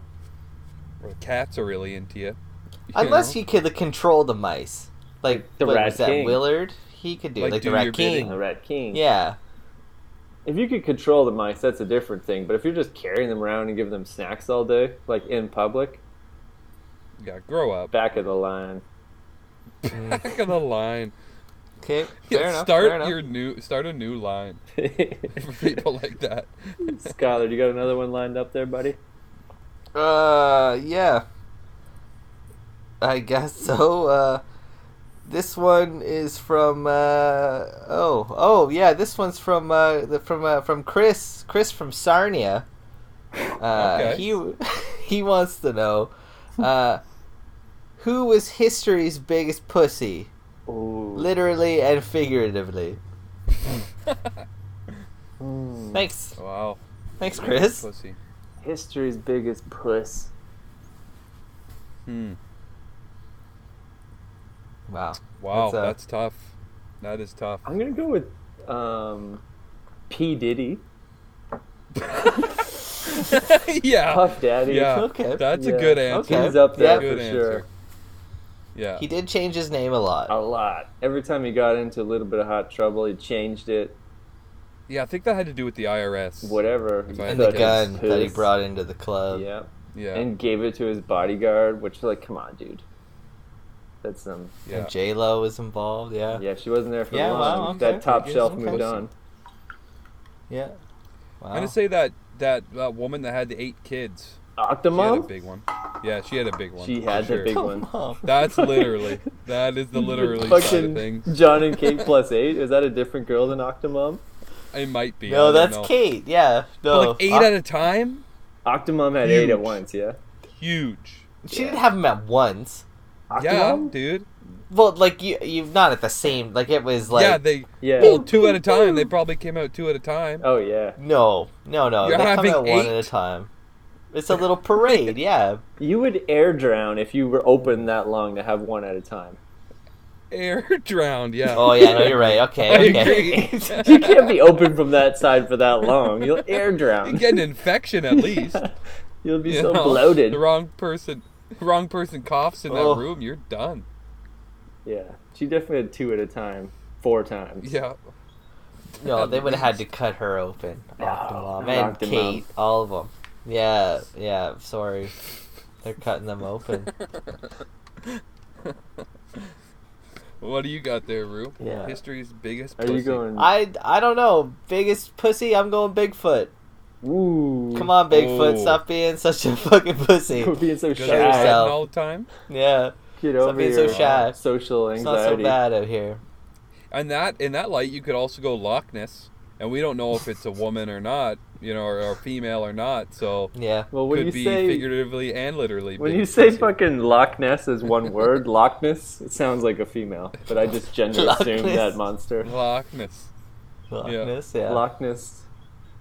Or the cats are really into you. Unless you could control the mice. Like the what Rat was that, King. Willard? He could do it. Like, Like do the Rat your bidding. King. The rat king. Yeah. If you could control the mice, that's a different thing. But if you're just carrying them around and giving them snacks all day, like in public, Yeah, grow up. back of the line. Back of the line. Okay. Yeah, Fair enough. start fair enough. start a new line for people like that. Skyler, you got another one lined up there, buddy? Yeah. I guess so. This one is from yeah, this one's from Chris from Sarnia. Okay. He wants to know who was history's biggest pussy, Ooh. literally and figuratively. Thanks. Wow. Thanks, Chris. Pussy. History's biggest puss. Wow. Wow, That's, that's tough. That is tough. I'm gonna go with P. Diddy. Yeah. Puff Daddy. Yeah. Okay. That's a Yeah. good answer. Okay. He's up there Yeah. for Good sure. answer. Yeah. He did change his name a lot. A lot. Every time he got into a little bit of hot trouble, he changed it. Yeah, I think that had to do with the IRS. Whatever. If I And had the to gun guess. that he brought into the club. Yeah. Yeah. And gave it to his bodyguard, which, like, come on, dude. That's yeah. And J-Lo was involved, yeah. Yeah, she wasn't there for Yeah, long. wow, okay. That top Okay, shelf okay. moved on. Yeah. Wow. I'm gonna say that woman that had the 8 kids. She had a Octomom? big one. Yeah, she had a big one. She for had the sure. big Come one. on. That is the literally side of Fucking things. John and Kate plus 8. Is that a different girl than Octomom? It might be. I No, don't that's know. Kate. Yeah. No. But like 8 at a time? Octomom had 8 at Huge. once, yeah? Huge. She didn't have him at once. Yeah, Octomom? dude. Well, like you not at the same. Like it was like yeah, they Yeah. well 2 at a time. They probably came out 2 at a time. Oh, yeah. no. You're They come having out one at 8? a time. It's a little parade. Yeah. You would air drown if you were open that long to have one at a time. Air drowned, yeah. Oh yeah. No, you're right. Okay. I Okay. agree. You can't be open from that side for that long. You'll air You drown. get an infection at least. You'll be You so know? bloated. The wrong person coughs in that Oh. room, you're done. Yeah. She definitely had 2 at a time. 4 times. Yeah. No, At they would have had to least. cut her open. Oh, Octomom and Octomom. Kate, all of them. Yeah. Yeah. Sorry. They're cutting them open. What do you got there, Rue? Yeah. History's biggest Are pussy. you going... I don't know. Biggest pussy. I'm going Bigfoot. Ooh. Come on, Bigfoot. Oh. Stop being such a fucking pussy. You're being so Good Show shy. yourself. yourself all the time. Yeah. Get Stop over being your so shy. social It's not so anxiety. bad out here. And that in that light, you could also go Loch Ness, and we don't know if it's a woman or not, you know, or female or not. So Yeah. Well, when could you be say figuratively and literally. when big you say pussy. fucking Loch Ness as one word, Loch Ness, it sounds like a female. But I just gender Loch assumed Ness. that monster. Loch Ness. Loch Yeah. Ness, yeah. Loch Ness,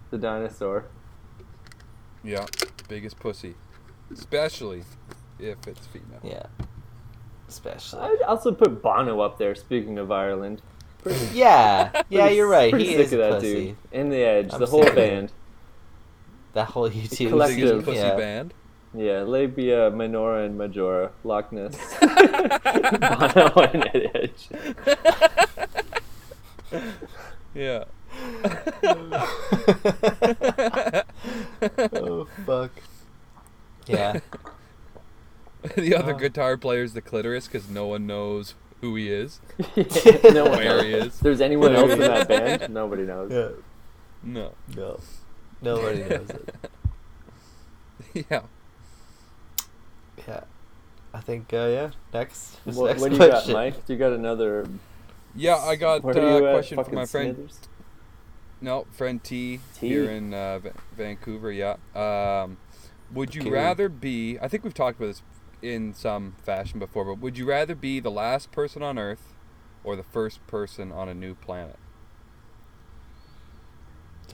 the dinosaur. Yeah, biggest pussy, especially if it's female. Yeah. especially. I'd also put Bono up there. Speaking of Ireland, Yeah, you're right. Pretty He sick is of a that pussy. dude. And the Edge, I'm the whole sick of him. band. That whole YouTube collective Biggest scene, pussy yeah. band. Yeah, Labia, Minora, and Majora, Loch Ness, Bono, and Edge. Yeah. Oh fuck. Yeah. The other guitar player's the clitoris because no one knows who he is, No one where knows. he is. If there's anyone else in that band, nobody knows. Yeah. No. No. Nobody knows it. Yeah. Yeah. I think next. What Next do you got, question. Mike? Do you got another? Yeah, I got Where a are you at? question from Fucking my friend. Smithers? No, friend T, T? here in Vancouver. Yeah. Would you Okay. rather be? I think we've talked about this in some fashion before, but would you rather be the last person on Earth or the first person on a new planet?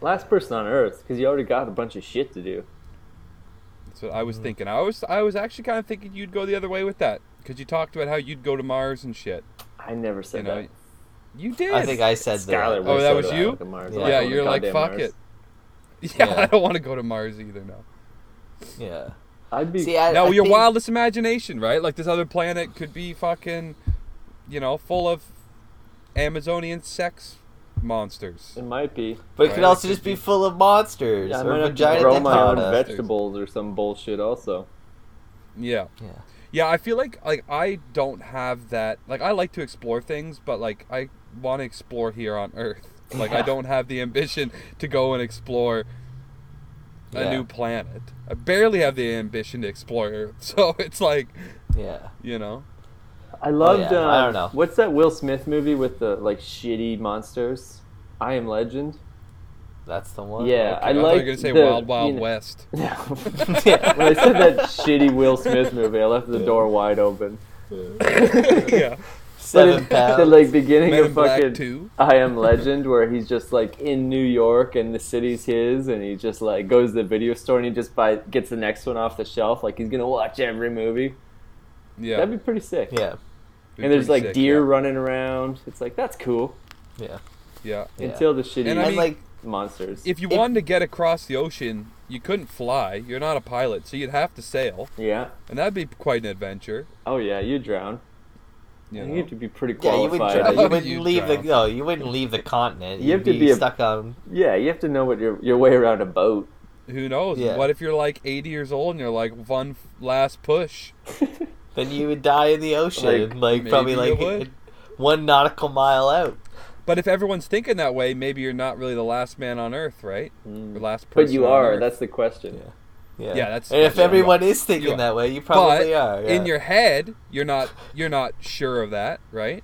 Last person on Earth, because you already got a bunch of shit to do. That's what I was thinking. I was actually kind of thinking you'd go the other way with that because you talked about how you'd go to Mars and shit. I never said You know, that. you did. I think I said Skyler that. Oh, would that say was you? like a Mars. Yeah. Like Yeah, on a you're like, goddamn fuck Mars. it. Yeah, Yeah. I don't want to go to Mars either. No. Yeah. I'd be. See, No, I your think- wildest imagination, right? Like this other planet could be fucking, full of Amazonian sex monsters. It might be. But it could Right, also it could just be be. full of monsters Yeah, I or might have to vagina grow my own dictata. vegetables or some bullshit. Also, Yeah. Yeah. Yeah, I feel like I don't have that. Like I like to explore things, but like I want to explore here on Earth. Like I Yeah. don't have the ambition to go and explore a Yeah. new planet. I barely have the ambition to explore Earth. So it's like, Yeah. I loved. yeah, I don't know. What's that Will Smith movie with the like shitty monsters? I Am Legend. That's the one. Yeah, I I thought you like. were gonna say the, Wild Wild you know- West. Yeah. When I said that shitty Will Smith movie, I left the door wide open. Yeah. 7 But pounds. the like beginning Men of in Black fucking 2. I Am Legend, where he's just like in New York and the city's his, and he just like goes to the video store and he just gets the next one off the shelf. Like he's gonna watch every movie. Yeah. That'd be pretty sick. Yeah. And there's like Pretty sick, deer yeah. running around. It's like that's cool Yeah. Yeah. Yeah. until the shitty And I And mean, like, monsters. If you wanted to get across the ocean, you couldn't fly. You're not a pilot, so you'd have to sail, Yeah. and that'd be quite an adventure. Oh yeah, you drown. You You know? have to be pretty yeah, you qualified. wouldn't, Oh, you wouldn't you leave the drown. no, you wouldn't leave the continent. You You'd have to be be a- stuck on. Yeah, you have to know what your way around a boat. Who knows? Yeah. What if you're like 80 years old and you're like one last push? Then you would die in the ocean, like probably maybe like you would. 1 nautical mile out. But if everyone's thinking that way, maybe you're not really the last man on Earth, right? Mm. The last person. But you on are. Earth. That's the question. Yeah. Yeah, that's- And if that's- everyone is thinking You are. that way, you probably But are. in your head, you're not sure of that, right?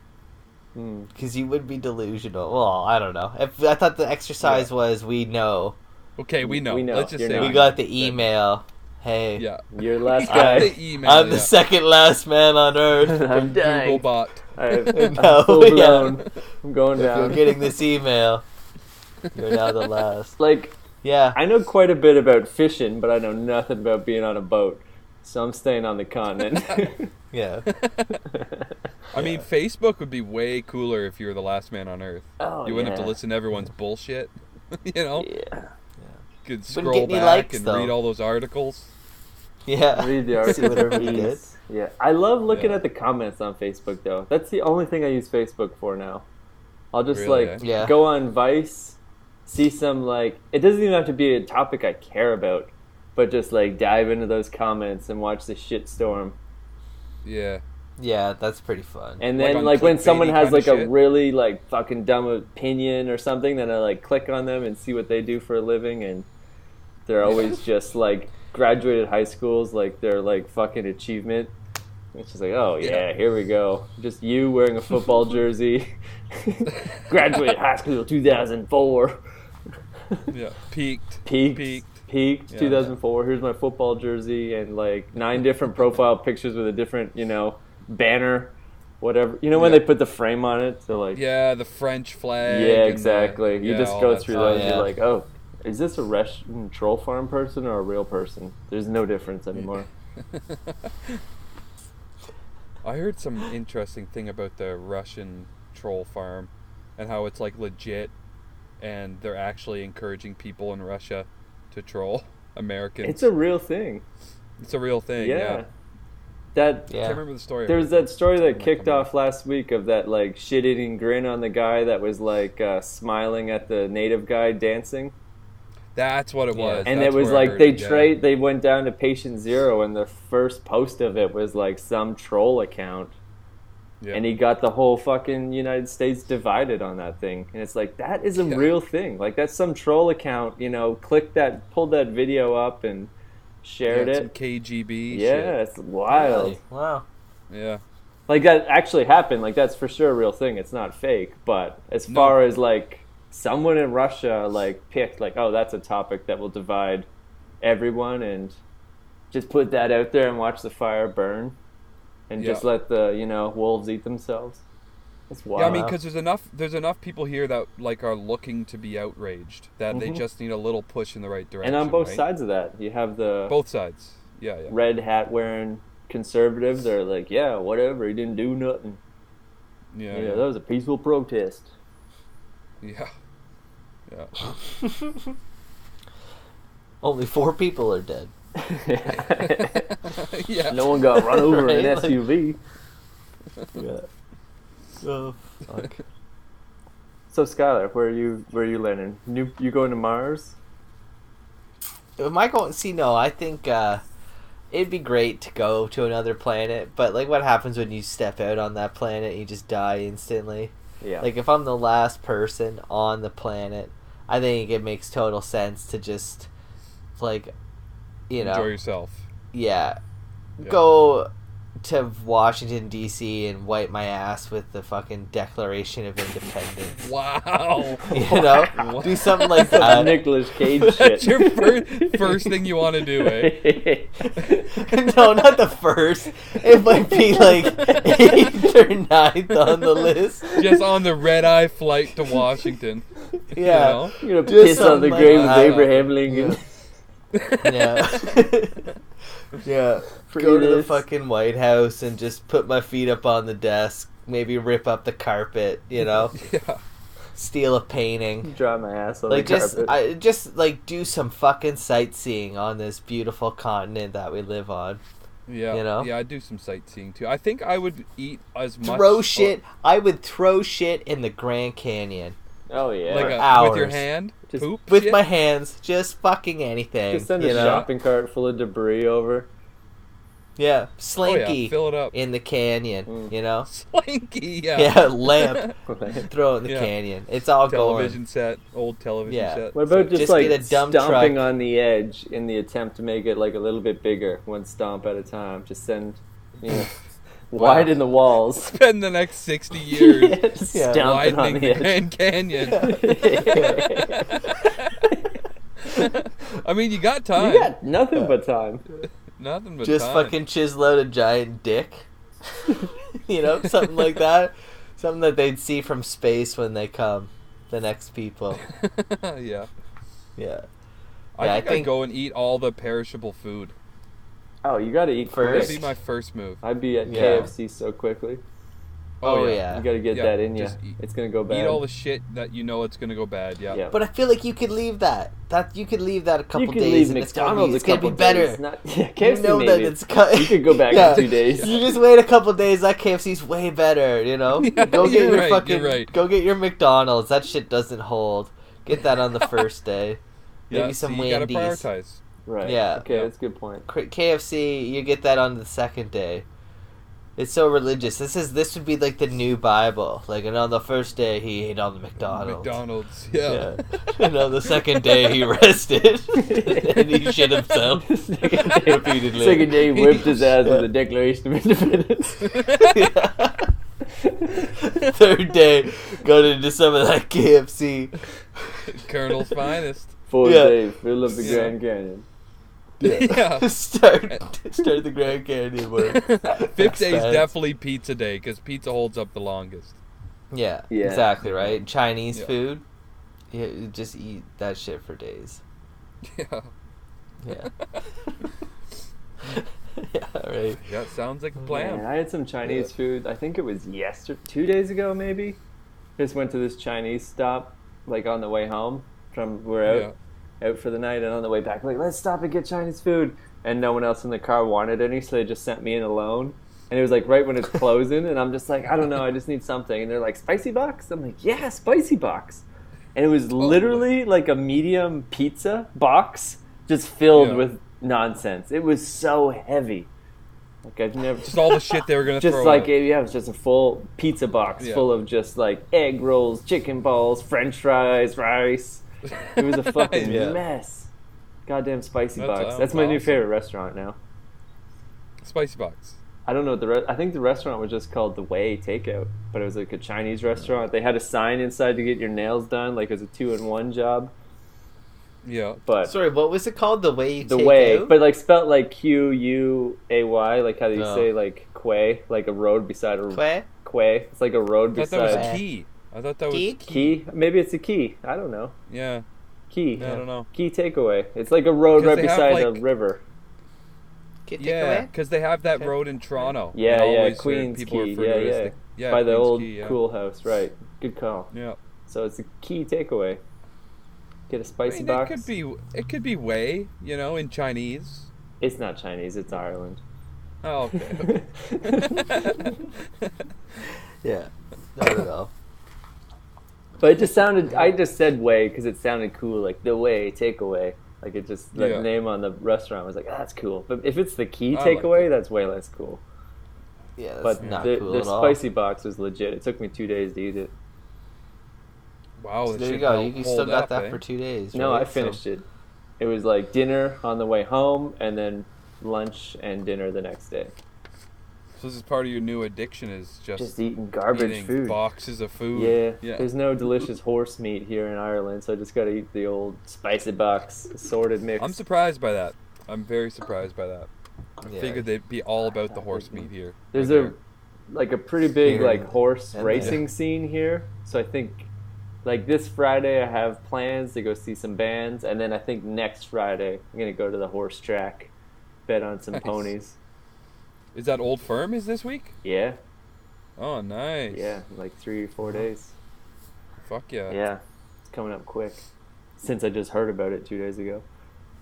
Mm. because you would be delusional. Well, I don't know. If I thought the exercise was we know. Okay, we know. We know. Let's just You're say not. We we got know. the email. Hey, Yeah. You're the last We got guy. the email. I'm yeah. the second last man on Earth. I'm From dying. Googlebot. I'm No, full yeah. blown. I'm going If you're down. getting this email, you're now the last. Like, Yeah. I know quite a bit about fishing, but I know nothing about being on a boat. So I'm staying on the continent. Yeah. I mean, Facebook would be way cooler if you were the last man on Earth. Oh, You wouldn't have yeah. to listen to everyone's bullshit. You know? Yeah. You could Wouldn't scroll get any back likes, and though. read all those articles. Yeah. Read the See articles. whatever we did. Please. Yeah. I love looking Yeah. at the comments on Facebook, though. That's the only thing I use Facebook for now. I'll just, Really, like, eh? Yeah. go on Vice, see some, like... It doesn't even have to be a topic I care about, but just, like, dive into those comments and watch the shitstorm. Yeah. Yeah, that's pretty fun. And Like then, on like, when clickbaity someone has, kinda like, a shit? really, like, fucking dumb opinion or something, then I, like, click on them and see what they do for a living, and they're always just, like, graduated high schools, like, their, like, fucking achievement. It's just like, oh, yeah, here we go. Just you wearing a football jersey. Graduated high school 2004. Yeah. Peaked. Peaked. Yeah. 2004. Here's my football jersey and, like, 9 different profile pictures with a different, you know, banner, whatever. You know when Yeah. they put the frame on it? So, like, Yeah, the French flag. yeah, and the- exactly. You yeah, just all go that through stuff. those. yeah. You're like, oh, is this a Russian troll farm person or a real person? There's no difference anymore. I heard some interesting thing about the Russian troll farm and how it's like legit and they're actually encouraging people in Russia to troll Americans. It's a real thing. It's a real thing, Yeah. yeah. That I can't remember the story. There was that story that kicked coming off last week of that like shit-eating grin on the guy that was like smiling at the native guy dancing. That's what it was. And That's it was where I like heard they it, they went down to patient zero, and the first post of it was like some troll account, yeah. and he got the whole fucking United States divided on that thing. And it's like, that is a real thing. Like, that's some troll account, clicked that, pulled that video up and shared some it. KGB Yeah, shit. it's wild. Really? Wow. Yeah. Like, that actually happened. Like, that's for sure a real thing. It's not fake. But as far as like someone in Russia like picked like, oh, that's a topic that will divide everyone, and just put that out there and watch the fire burn, and just let the wolves eat themselves. It's wild. Yeah, I mean, because there's enough people here that like are looking to be outraged that they just need a little push in the right direction. And on both sides of that, you have the both sides. Yeah. red hat wearing conservatives that are like, yeah, whatever, he didn't do nothing. Yeah. That was a peaceful protest. Yeah. Only 4 people are dead. Yeah. No one got run over in an Right? SUV. Yeah. Oh, fuck. So Skyler, where are you landing? You going to Mars? Am I going? See, no. I think it'd be great to go to another planet, but like, what happens when you step out on that planet? You just die instantly. Yeah. Like, if I'm the last person on the planet, I think it makes total sense to just, like, enjoy yourself. Yeah. Go to Washington, D.C. and wipe my ass with the fucking Declaration of Independence. Wow. Do something like that. Nicolas Cage shit. That's your first thing you want to do, eh? No, not the first. It might be like 8th or 9th on the list. Just on the red-eye flight to Washington. Yeah. You're gonna Just piss on the something grave like of that. Abraham Lincoln. Yeah. Yeah. Go to the fucking White House and just put my feet up on the desk. Maybe rip up the carpet, Yeah. Steal a painting. Dry my ass on Like, the carpet. just like do some fucking sightseeing on this beautiful continent that we live on. Yeah. Yeah, I'd do some sightseeing too. I think I would eat as much. I would throw shit in the Grand Canyon. Oh yeah. Like hours. with your hand? Just Poop With shit? my hands, just fucking anything. Just send a shopping cart full of debris over. Yeah, Slinky fill it up. in the canyon, Slinky, yeah. Yeah, lamp. Throw it in the Yeah. canyon. It's all Television set, old television Yeah. set. What about just get a like dumb stomping truck. on the edge in the attempt to make it like a little bit bigger, one stomp at a time? Just send, widen the walls. Spend the next 60 years Just Yeah. stomping on widening the the edge. Grand Canyon. I mean, you got time. You got nothing but time. Nothing but Just time. fucking chisel out a giant dick. Something like that. Something that they'd see from space when they come. The next people. Yeah. Yeah. I think I'd go and eat all the perishable food. Oh, you got to eat First. That'd be my first move. I'd be at Yeah. KFC so quickly. Oh, yeah. You got to get Yeah, that in you. just It's gonna go bad. Eat all the shit that you know it's gonna go bad. Yeah. Yeah. But I feel like you could leave that. You could leave that a couple you could days leave and McDonald's it's gonna be a couple better. days. Not, KFC You know maybe. that it's You could go back in 2 days. You just wait a couple days. That KFC's way better. Yeah, Go get you're your right, fucking. you're right. Go get your McDonald's. That shit doesn't hold. Get that on the first day. Maybe Yeah, some so you gotta Wendy's. prioritize. Right. Yeah. Okay, Yeah. that's a good point. KFC, you get that on the second day. It's so religious. This would be like the new Bible. Like, and on the first day he ate on the McDonald's. Yeah. And on the second day he rested and he shit himself repeatedly. Second day, he whipped his ass with the Declaration of Independence. Third day, got into some of that KFC. Colonel's finest. Fourth Yeah. day, fill up the Grand Canyon. Yeah. Start the Grand Canyon work. Fifth day is definitely pizza day because pizza holds up the longest. Yeah, Yeah. exactly right. Chinese Yeah. food, you just eat that shit for days. Yeah. Yeah. Yeah, right. Yeah, sounds like a Man, plan. I had some Chinese food. I think it was 2 days ago, maybe. Just went to this Chinese stop, like on the way home from we're out for the night, and on the way back, like let's stop and get Chinese food. And no one else in the car wanted any, so they just sent me in alone. And it was like right when it's closing, and I'm just like, I don't know, I just need something. And they're like, spicy box? I'm like, yeah, spicy box. And it was literally like a medium pizza box, just filled with nonsense. It was so heavy. Like I've never Just all the shit they were gonna just throw. like out. yeah, it was just a full pizza box full of just like egg rolls, chicken balls, French fries, rice. It was a fucking mess. Goddamn spicy box. That's my new favorite restaurant now. Spicy box. I don't know what I think the restaurant was just called The Way Takeout, but it was like a Chinese restaurant. They had a sign inside to get your nails done, like it was a 2-in-1 job. Yeah. But Sorry, what was it called? The Way You The Take Way, Out? but like spelt like Quay, like how do you say like quay, like a road beside a Quay? quay. It's like a road I thought that beside was key. I thought that was Key? Key. Maybe it's a key. I don't know. Yeah. Key. I don't know. Key takeaway. It's like a road right Because they have, beside a like- river. Get Yeah, away? because they have that Okay. road in Toronto. Yeah, And yeah, always Queen's people Key. refer to Yeah, it as yeah. yeah, By the Queen's old Key, yeah. Cool House, right? Good call. Yeah. So it's a Key takeaway. Get a I spicy mean, box. it could be way, in Chinese. It's not Chinese. It's Ireland. Oh, okay. Yeah. I don't know. But it just sounded. I just said way because it sounded cool, like The Way Takeaway. Like it just the name on the restaurant was like, that's cool. But if it's the Key I like takeaway, it. that's way less cool. Yeah, that's But not the, cool the at all. spicy box was legit. It took me 2 days to eat it. Wow, So that there you shit go. held- You still hold got up, that eh? for 2 days. No, right? I finished it. It was like dinner on the way home, and then lunch and dinner the next day. So this is part of your new addiction is Just eating garbage eating food. boxes of food. Yeah, there's no delicious horse meat here in Ireland, so I just gotta eat the old spicy box assorted mix. I'm surprised by that. I'm very surprised by that. I Yeah. figured they'd be all about the horse meat here. There's Or like a pretty big Here like horse and racing scene here, so I think like this Friday I have plans to go see some bands, and then I think next Friday I'm gonna go to the horse track, bet on some Nice. ponies. Is that Old Firm is this week? Yeah, Oh, nice. yeah, like 3 or 4 days. Fuck yeah. Yeah, it's coming up quick. Since I just heard about it 2 days ago.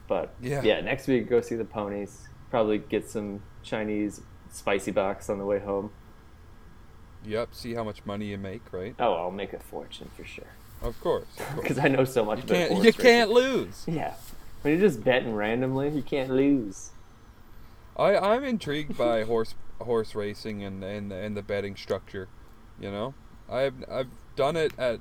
But Yeah. next week go see the ponies. Probably get some Chinese spicy box on the way home. Yep. See how much money you make, right? Oh, I'll make a fortune for sure. Of course. Because I know so much about horse You can't racing. lose. Yeah. When you're just betting randomly, you can't lose. I'm intrigued by horse racing and the betting structure. I've done it at.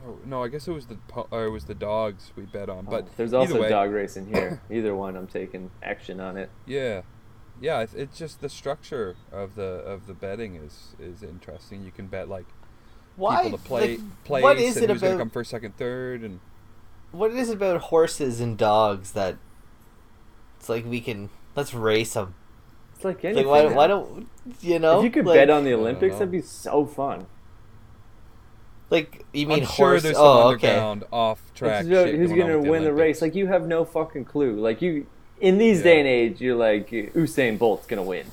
Oh, no, I guess it was the dogs we bet on. But there's either also way, dog racing here. Either one, I'm taking action on it. Yeah, it's just the structure of the betting is interesting. You can bet like Why? people to place what is and it who's gonna about? come first, second, third, and What is it about horses and dogs that it's like let's race them? It's like Like anything. why don't you know? If you could like, bet on the don't Olympics, know. that'd be so fun. Like you mean I'm sure horse? there's some Oh, okay. underground off track. Who's gonna win the race? Like you have no fucking clue. Like you, in these day and age, you're like Usain Bolt's gonna win.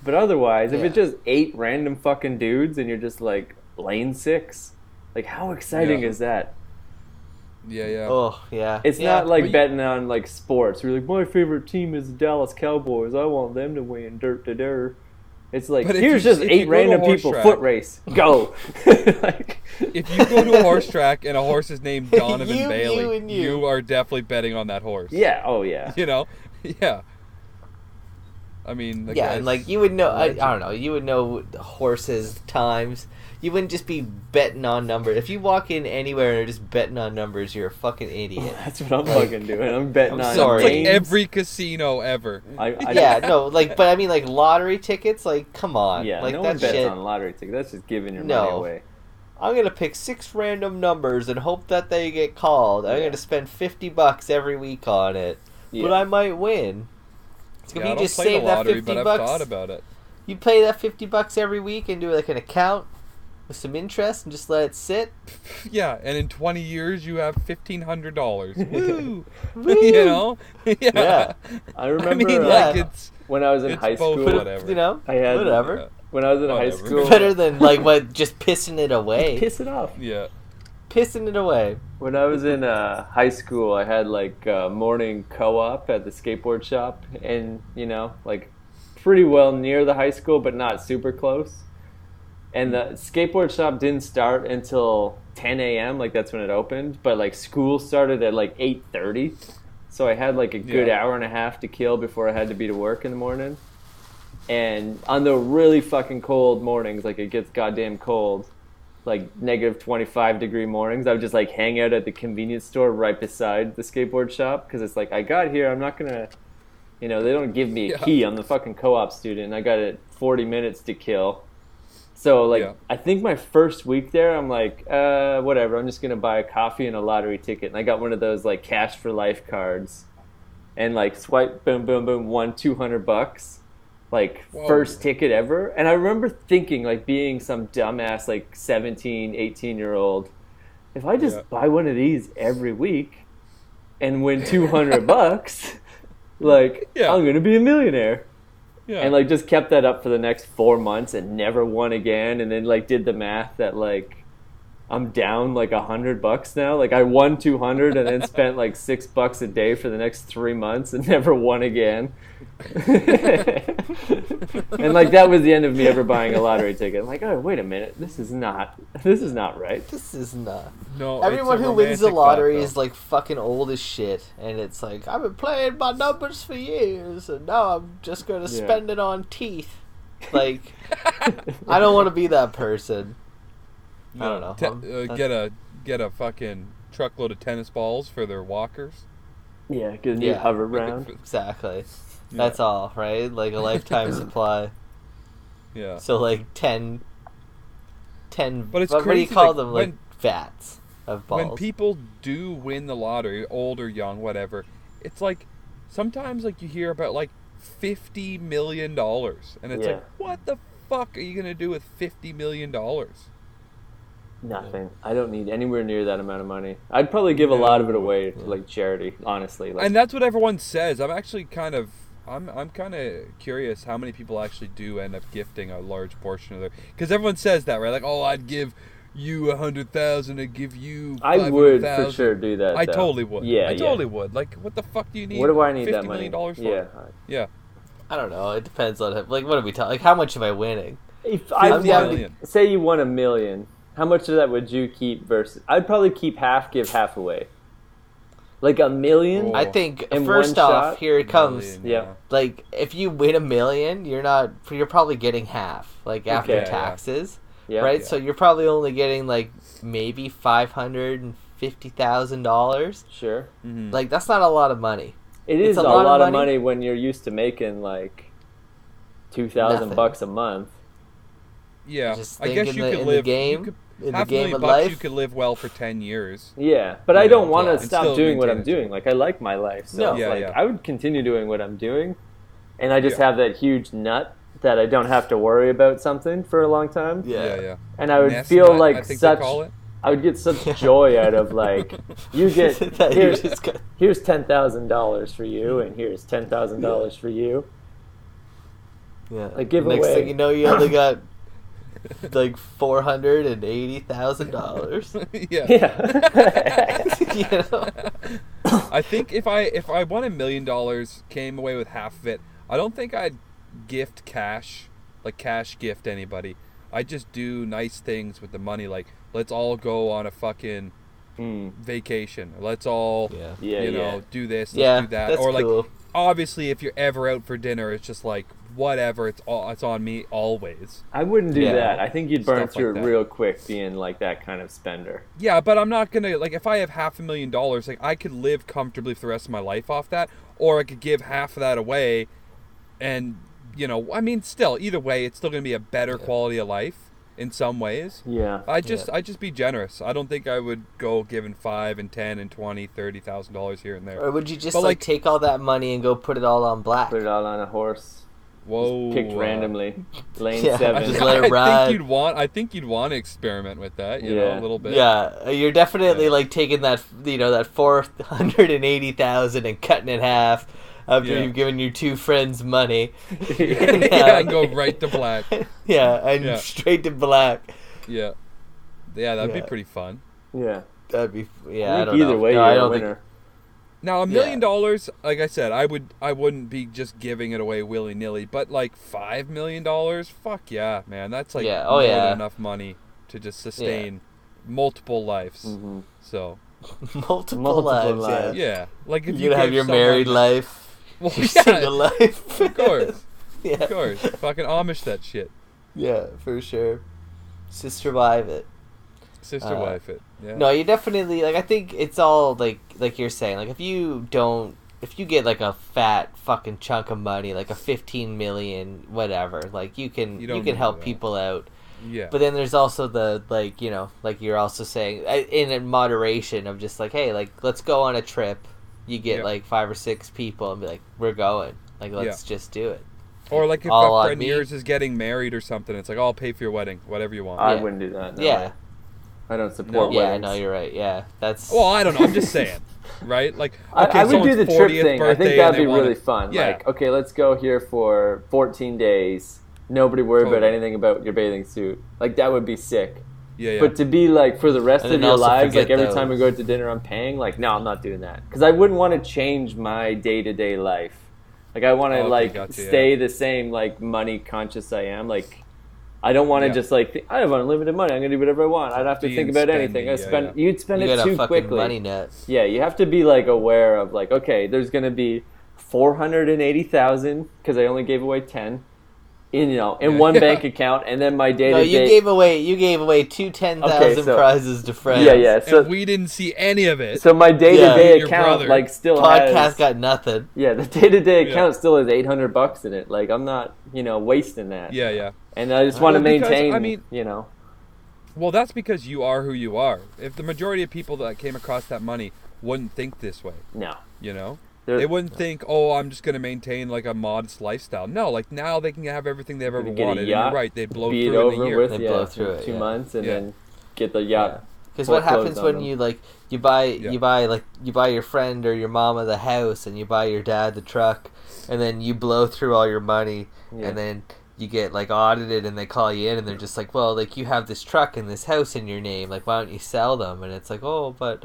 But otherwise, if Yeah. it's just 8 random fucking dudes and you're just like lane 6, like how exciting Yeah. is that? Yeah. Oh yeah. It's Yeah. not like But you- betting on like sports. You're like, my favorite team is the Dallas Cowboys. I want them to win. Dirt to dirt. It's like But if here's you- just if 8 you go to random horse people. track- Foot race. Go. Like, If you go to a horse track and a horse is named Donovan You, Bailey, you, and you. you are definitely betting on that horse. yeah. Oh yeah. Yeah. I mean, the Yeah, guy's and like you would know, I legend. don't know, you would know horses times. You wouldn't just be betting on numbers. If you walk in anywhere and are just betting on numbers, you're a fucking idiot. That's what I'm fucking doing. I'm betting I'm on sorry. It's like names. every casino ever. Yeah, no, like, but I mean, like lottery tickets. Like, come on, Yeah, like no that one bets shit. on lottery tickets. That's just giving your No. money away. I'm gonna pick 6 random numbers and hope that they get called. I'm Yeah. gonna spend $50 every week on it, Yeah. but I might win. It's gonna Yeah, I be don't just play the save that lottery, 50 but I've bucks. thought about it. You pay that $50 every week and do like an account with some interest and just let it sit. Yeah, and in 20 years you have $1,500. Woo! Woo! You know? Yeah. I remember I mean, yeah. like it's when I was in It's high both school, whatever. You know, I had whatever. when I was in high Whatever. school, Better than like what just pissing it away. piss it off. Yeah. Pissing it away. When I was in high school, I had like morning co-op at the skateboard shop, and like pretty well near the high school, but not super close. And the skateboard shop didn't start until 10 a.m. Like that's when it opened, but like school started at like 8:30, so I had like a good hour and a half to kill before I had to be to work in the morning. And on the really fucking cold mornings, like it gets goddamn cold, like negative 25-degree mornings, I would just like hang out at the convenience store right beside the skateboard shop, because it's like, I got here, I'm not gonna, they don't give me a key. I'm the fucking co-op student, and I got 40 minutes to kill. So like I think my first week there, I'm like, whatever, I'm just gonna buy a coffee and a lottery ticket. And I got one of those like cash for life cards, and like swipe, boom, boom, boom, won $200. Like first ticket ever. And I remember thinking, like being some dumbass like 17, 18-year-old, if I just buy one of these every week and win $200, like I'm gonna be a millionaire. Yeah. And like just kept that up for the next 4 months and never won again. And then like did the math that like I'm down like $100 now. Like I won 200 and then spent like $6 a day for the next 3 months and never won again. And like that was the end of me ever buying a lottery ticket. I'm like, oh wait a minute, this is not right. This is not. No, everyone who wins the lottery is like fucking old as shit, and it's like, I've been playing my numbers for years, and now I'm just gonna spend it on teeth. Like, I don't want to be that person. I don't know. Get a fucking truckload of tennis balls for their walkers. Yeah, get a new hover round. Exactly. That's all, right? Like a lifetime supply. Yeah. So like 10 but it's what crazy, do you call them? Like vats of balls. When people do win the lottery, old or young, whatever, it's like sometimes like you hear about like $50 million, and it's like, what the fuck are you gonna do with $50 million? Nothing. I don't need anywhere near that amount of money. I'd probably give a lot of it away to like charity, honestly. Like, and that's what everyone says. I'm actually kind of curious how many people actually do end up gifting a large portion of their, because everyone says that, right? Like, oh, I'd give you 100,000 to give you 500,000. I would for sure do that. I totally would. Yeah, I totally would. Like, what the fuck do you need? What do I need that $50 money million for? Yeah. I don't know. It depends on like what are we talking? Like, how much am I winning? If I say you won $1 million, how much of that would you keep versus? I'd probably keep half, give half away. Like $1 million. I think first off, here it comes. Yeah. Like if you win $1 million, you're probably getting half, like after taxes. Yeah. Right. Yeah. So you're probably only getting like maybe $550,000. Sure. Mm-hmm. Like that's not a lot of money. It is a lot of money when you're used to making like $2,000 a month. Yeah, just I guess you could live in the game of life. You could live well for 10 years. Yeah, but I don't want to stop doing what I'm doing. Like I like my life, so I would continue doing what I'm doing, and I just have that huge nut that I don't have to worry about something for a long time. Yeah. And I would feel like I would get such joy out of like here's $10,000 for you, and here's $10,000 for you. Yeah. Like giveaway. Next thing you know, you only got like $480,000. Yeah. You know? I think if I won $1 million, came away with half of it, I don't think I'd gift cash gift anybody. I just do nice things with the money, like let's all go on a fucking vacation. Let's all do this, let's do that. That's or like cool. Obviously if you're ever out for dinner, it's just like whatever, it's on me always. I wouldn't do that. I think you'd burn through it real quick being like that kind of spender. Yeah, but I'm not gonna, like, if I have $500,000, like I could live comfortably for the rest of my life off that, or I could give half of that away, and I mean, still, either way, it's still gonna be a better quality of life in some ways. Yeah. I just be generous. I don't think I would go giving $5,000 and $10,000 and $20,000, $30,000 here and there. Or would you just like take all that money and go put it all on black? Put it all on a horse. Whoa! Just picked randomly. Lane 7. Just let it ride. I think you'd want to experiment with that. You know, a little bit. Yeah, you're definitely like taking that that $480,000 and cutting it in half, after you've given your 2 friends money. And go right to black. And straight to black. Yeah, that'd be pretty fun. Yeah, that'd be. I think either way, you're a winner. Now $1 million, like I said, I wouldn't be just giving it away willy nilly, but like $5 million, fuck yeah, man, that's like more than enough money to just sustain multiple lives. Mm-hmm. So multiple lives. Yeah, like if you could have your married life, your single life, of course, of course, fucking Amish that shit. Yeah, for sure. Just survive it. Sister wife it. Yeah. No, you definitely I think it's all like you're saying. Like if you get like a fat fucking chunk of money, like a 15 million, whatever, like you can help people out. Yeah. But then there's also the like you're also saying in a moderation of just like, hey, like let's go on a trip. You get like 5 or 6 people and be like, we're going. Like let's just do it. Or like if a friend of yours is getting married or something, it's like, I'll pay for your wedding, whatever you want. I wouldn't do that. No way. I don't support weddings. Yeah, no, you're right. Yeah, that's. Well, I don't know. I'm just saying, right? Like, okay, I would do the trip thing. I think that'd be really fun. Yeah. Like, okay, let's go here for 14 days. Nobody worry about anything about your bathing suit. Like, that would be sick. Yeah. But to be like for the rest of your lives, like every time we go out to dinner, I'm paying. Like, no, I'm not doing that because I wouldn't want to change my day-to-day life. Like, I want to stay the same like money conscious I am. Like. I don't want to just like I have unlimited money. I'm gonna do whatever I want. I don't have to think about anything. You'd spend it too quickly. Money net. Yeah, you have to be like aware of like, okay, there's gonna be 480,000 because I only gave away 10, in one bank account, and then my day to day. No, you gave away 2 10,000 prizes to friends. Yeah. So and we didn't see any of it. So my day to day account like still podcast got nothing. Yeah, the day to day account still has $800 in it. Like I'm not wasting that. Yeah. And I just want to maintain. Well, that's because you are who you are. If the majority of people that came across that money wouldn't think this way. No. They wouldn't think, oh, I'm just going to maintain like a modest lifestyle. No, like now they can have everything they've ever wanted. And you're right, they'd blow through it in a year. They blow through it 2 months and then get the yacht. Because what happens when you buy your friend or your mama the house and you buy your dad the truck and then you blow through all your money and then you get like audited and they call you in and they're just like, well, like you have this truck and this house in your name, like why don't you sell them? And it's like, oh, but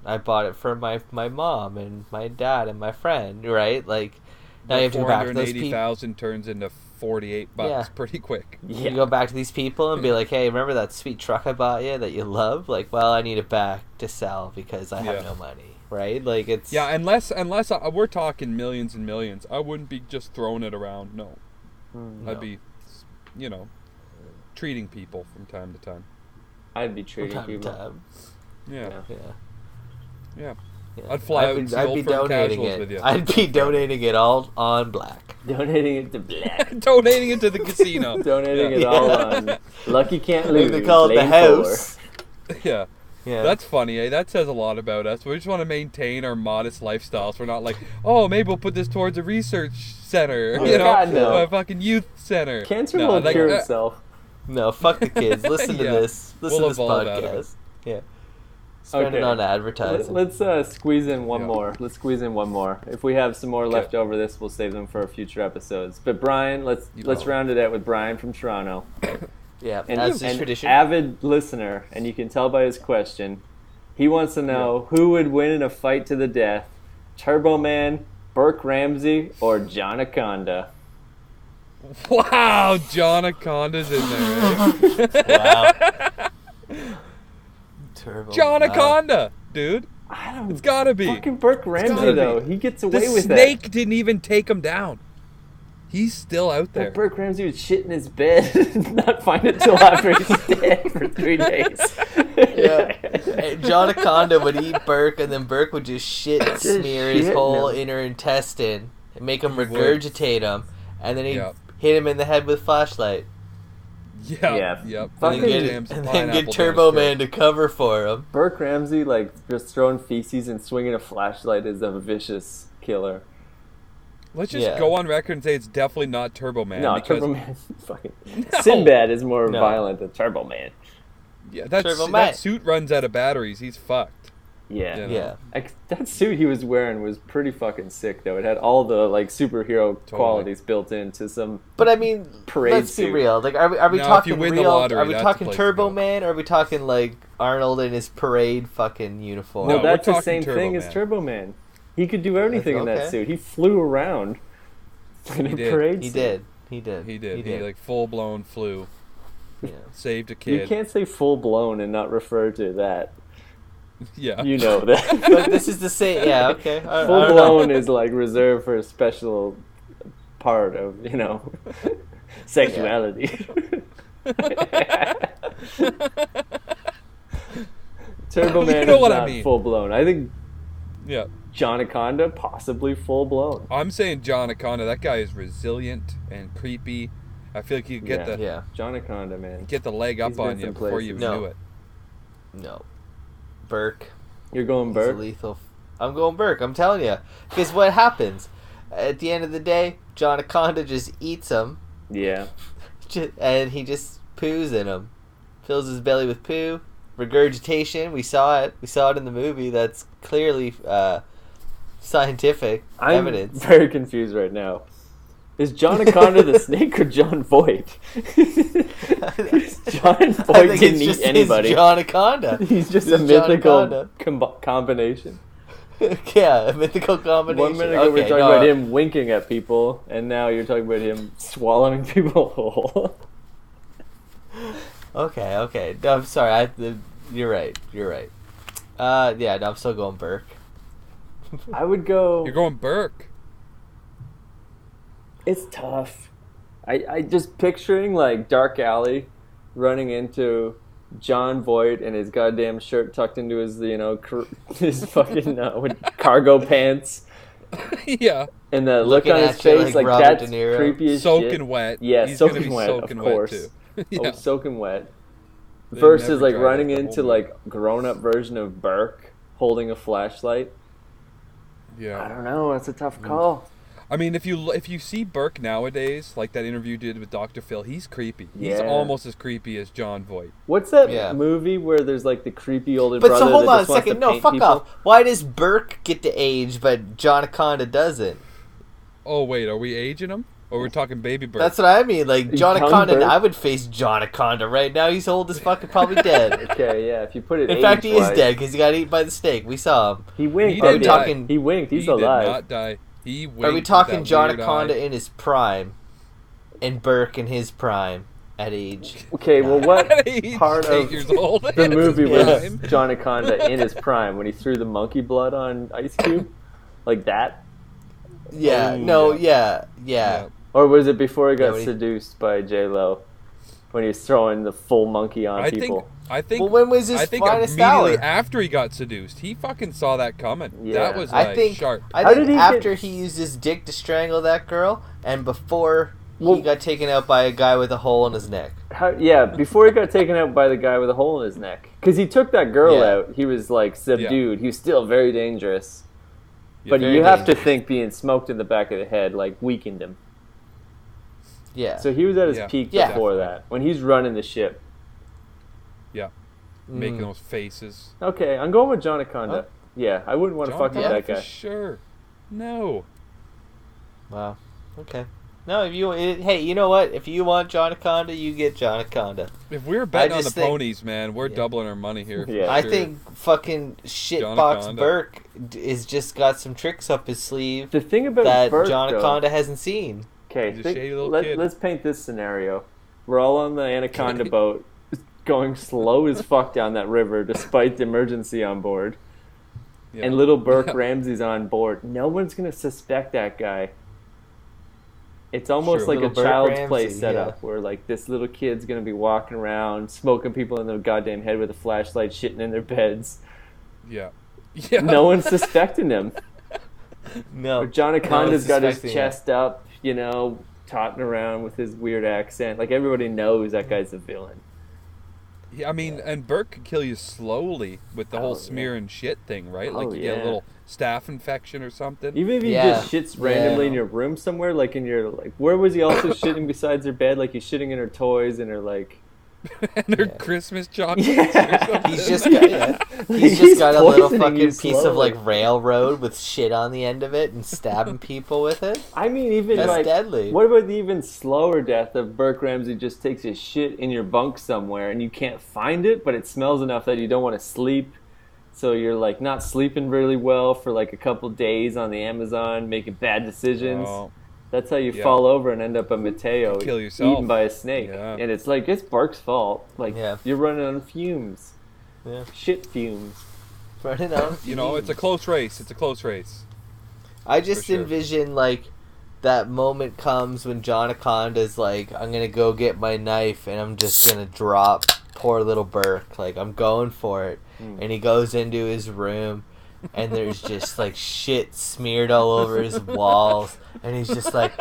I bought it for my mom and my dad and my friend, right? Like now you have to go back to those people. 480,000 turns into $48 pretty quick. You go back to these people and be like, hey, remember that sweet truck I bought you that you love? Like, well, I need it back to sell because I have no money, right? Like it's unless we're talking millions and millions, I wouldn't be just throwing it around. No. I'd be, treating people from time to time. I'd be treating people. Yeah. I'd fly out and I'd be donating it with you. I'd be donating it all on black. Donating it to black. Donating it to the casino. Donating it all on Lucky Can't Lose. They call it the house. Yeah. That's funny, eh? That says a lot about us. We just want to maintain our modest lifestyles. We're not like, oh, maybe we'll put this towards a research center, a fucking youth center. Cancer won't cure itself. No, fuck the kids. Listen to this. Listen to this podcast. Yeah. Spend it on advertising. Let's squeeze in one more. Let's squeeze in one more. If we have some more left over this, we'll save them for future episodes. But Brian, let's round it out with Brian from Toronto. Yeah, and as is tradition. Avid listener, and you can tell by his question. He wants to know who would win in a fight to the death, Turbo Man, Burke Ramsey, or John Aconda. Wow, John Aconda's in there. Wow. Turbo. John Aconda, dude. It's gotta be. Fucking Burke Ramsey, though. He gets away with that. The snake didn't even take him down. He's still out there. Burke Ramsey would shit in his bed and not find it till after he's dead for 3 days. John Aconda would eat Burke, and then Burke would just shit and smear his whole inner intestine and make him regurgitate him, and then he'd hit him in the head with a flashlight. Yep. And then get Turbo Man to cover for him. Burke Ramsey, like, just throwing feces and swinging a flashlight is a vicious killer. Let's just go on record and say it's definitely not Turbo Man. No, Turbo Man fucking... Sinbad is more violent than Turbo Man. Yeah, that suit runs out of batteries. He's fucked. Yeah. Yeah. That suit he was wearing was pretty fucking sick, though. It had all the like superhero qualities built into some. But I mean, Parade let's be suit. real. Like, are we Now, if talking you win the real? lottery, Are we that's talking the place to Turbo go. Man? Or are we talking like Arnold in his parade fucking uniform? Well, No, we're that's the talking same Turbo thing as Man. Turbo Man. He could do anything in that Okay. suit. He flew around in a He did. parade He suit. did. He did. He did. He like full blown flew, Yeah. saved a You kid. can't say full blown and not refer to that. Yeah. You know that. But this is the same. Yeah. Okay. I Full don't know. blown is like reserved for a special part of, sexuality. Turbo Man You know is what I not mean. full blown. I think Yeah. John Anaconda possibly full blown. I'm saying John Anaconda. That guy is resilient and creepy. I feel like you get the Yeah. John Anaconda, man. get the leg up He's been on you some before you places. even No. knew it. No. Burke. You're going He's a Burke? lethal. I'm going Burke. I'm telling you. Because what happens at the end of the day, John Anaconda just eats him, Yeah. and he just poos in him, fills his belly with poo, regurgitation. We saw it. We saw it in the movie. That's clearly scientific I'm evidence. very confused right now. Is John Anaconda the snake or John Voight? John I Voight think didn't it's just eat anybody. his John Anaconda. He's just a It's John mythical Anaconda. combination. Yeah, a mythical combination. 1 minute ago we were Okay, talking no. about him winking at people, and now you're talking about him swallowing people whole. Okay. No, I'm sorry. You're right. Yeah, no, I'm still going Burke. I would go. You're going Burke. It's tough. I just picturing like dark alley, running into John Voight and his goddamn shirt tucked into his his fucking with cargo pants, Yeah. and the look Looking on his at you face like like Robert that's De Niro. creepy as Soaking shit. wet. Yeah, He's gonna soaking be wet, soaking of wet course. too. Oh, Yeah. soaking wet. They Versus never like dry running out the into whole like grown-up version of Burke holding a flashlight. I Yeah. don't know. That's a tough call. I mean, if you see Burke nowadays, like that interview you did with Dr. Phil, he's creepy. He's Yeah. almost as creepy as John Voight. What's that Yeah. movie where there's like the creepy older But brother so hold that on a just wants to second. No, paint fuck people? off. Why does Burke get to age, but John Anaconda doesn't? Oh wait, are we aging him? Or we're talking baby Burke? That's what I mean. Like John Young Anaconda, Burke? I would face John Anaconda right now. He's old as fucking, probably dead. Okay, yeah. If you put it In fact, he is age-wise. dead because he got eaten by the snake. We saw him. He winked. He Are we did talking? He winked. He's he alive. did not die. He Are we winked with talking that John weird Anaconda eye. in his prime, and Burke in his prime at age? Okay, well, what At age part 8 of years old. the movie Yeah. was John Anaconda in his prime when he threw the monkey blood on Ice Cube? Like that? Yeah. Oh, No. yeah. Yeah. Or was it before he got when he- seduced by J-Lo? When he was throwing the full monkey on I people? think Well, when was his I think finest immediately hour? after he got seduced, he fucking saw that coming. Yeah. That was I like think. sharp. I How think did he after get- he used his dick to strangle that girl, and before Well- he got taken out by a guy with a hole in his neck. Yeah, before he got taken out by the guy with a hole in his neck. Because he took that girl Yeah. out. He was like subdued. He was still very dangerous. Yeah, But very you have to dangerous. think being smoked in the back of the head like weakened him. Yeah. So he was at his Yeah. peak Yeah. before that. When he's running the ship. making those faces. Okay, I'm going with John Anaconda. Huh? Yeah, I wouldn't want to John fuck with Connor that guy. for sure. No. Wow. Okay. No, if you hey, you know what? If you want John Anaconda, you get John Anaconda. If we're betting on the just think- ponies, man, we're doubling our money here. for Yeah. I sure. think fucking John shitbox Anaconda. Burke is just got some tricks up his sleeve The thing about that Burke, John though, Anaconda hasn't seen. okay, He's a shady little kid. let's paint this scenario. We're all on the Anaconda boat, going slow as fuck down that river, despite the emergency on board. Yeah. And little Burke Yeah. Ramsey's on board. No one's gonna suspect that guy. It's almost True. like a Little Burke child's play Ramsey, setup where like this little kid's gonna be walking around, smoking people in the goddamn head with a flashlight, shitting in their beds. Yeah. Yeah. No one's suspecting him. No. Or John Anaconda's got his suspecting chest up, totting around with his weird accent. Like everybody knows that guy's a villain. Yeah, I mean, and Burke could kill you slowly with the Oh, whole yeah. smear and shit thing, right? Oh, Like you get yeah. a little staph infection or something. Even if he Yeah. just shits randomly Yeah. in your room somewhere, like in your where was he also shitting besides her bed? Like he's shitting in her toys and her like and they're Yeah. Christmas chocolates. Yeah. Or something. He's just got a little poisoning fucking you piece of slowly. like railroad with shit on the end of it and stabbing people with it. I mean, even That's like, deadly. what about the even slower death of Burke Ramsey just takes his shit in your bunk somewhere and you can't find it, but it smells enough that you don't want to sleep. So you're like not sleeping really well for like a couple days on the Amazon, making bad decisions. Oh, That's how you Yeah. fall over and end up a Mateo Kill yourself. eaten by a snake. Yeah. And it's like, it's Burke's fault. Like, Yeah. you're running on fumes. Yeah. Shit fumes. Running on. you know, it's a close race. It's a close race. I just For sure. envision like that moment comes when John Aconda's like, I'm gonna go get my knife and I'm just gonna drop poor little Burke. Like I'm going for it. And he goes into his room and there's just like shit smeared all over his walls and he's just like,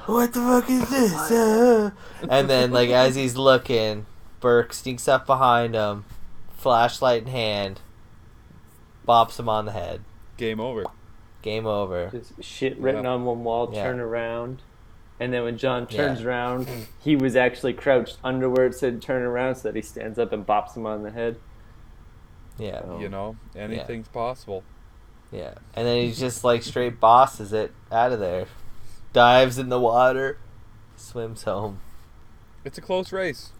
what the fuck is this? And then like as he's looking, Burke sneaks up behind him, flashlight in hand, bops him on the head. Game over. Game over. Just shit written on one wall, Yeah. turn around. And then when John turns Yeah. around, he was actually crouched under where it said turn around so that he stands up and bops him on the head. Yeah. Oh. You know, anything's possible. Yeah. And then he's just like straight bosses it out of there. Dives in the water, swims home. It's a close race.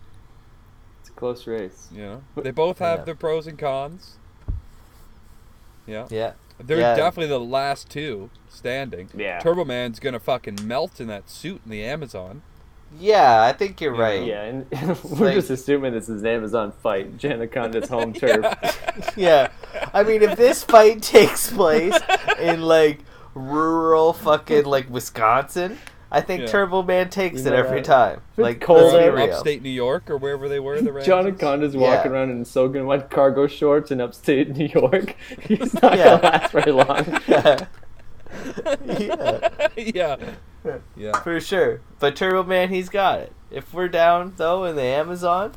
It's a close race. You know, they both have Yeah. their pros and cons. Yeah. Yeah. They're Yeah. definitely the last two standing. Yeah. Turbo Man's gonna fucking melt in that suit in the Amazon. Yeah, I think you're Yeah. right. Yeah, and we're Like- just assuming this is an Amazon fight. Janaconda's home turf. Yeah. I mean, if this fight takes place in like rural fucking like Wisconsin, I think Yeah. Turbo Man takes You it know every that. time. If it's Like cold let's be out, real. Upstate New York or wherever they were. The Ramses. Janaconda's walking Yeah. around in soaking wet cargo shorts in upstate New York. He's not Yeah. gonna last very long. Yeah. Yeah. yeah. Yeah. For sure. But Turbo Man, he's got it. If we're down though in the Amazon,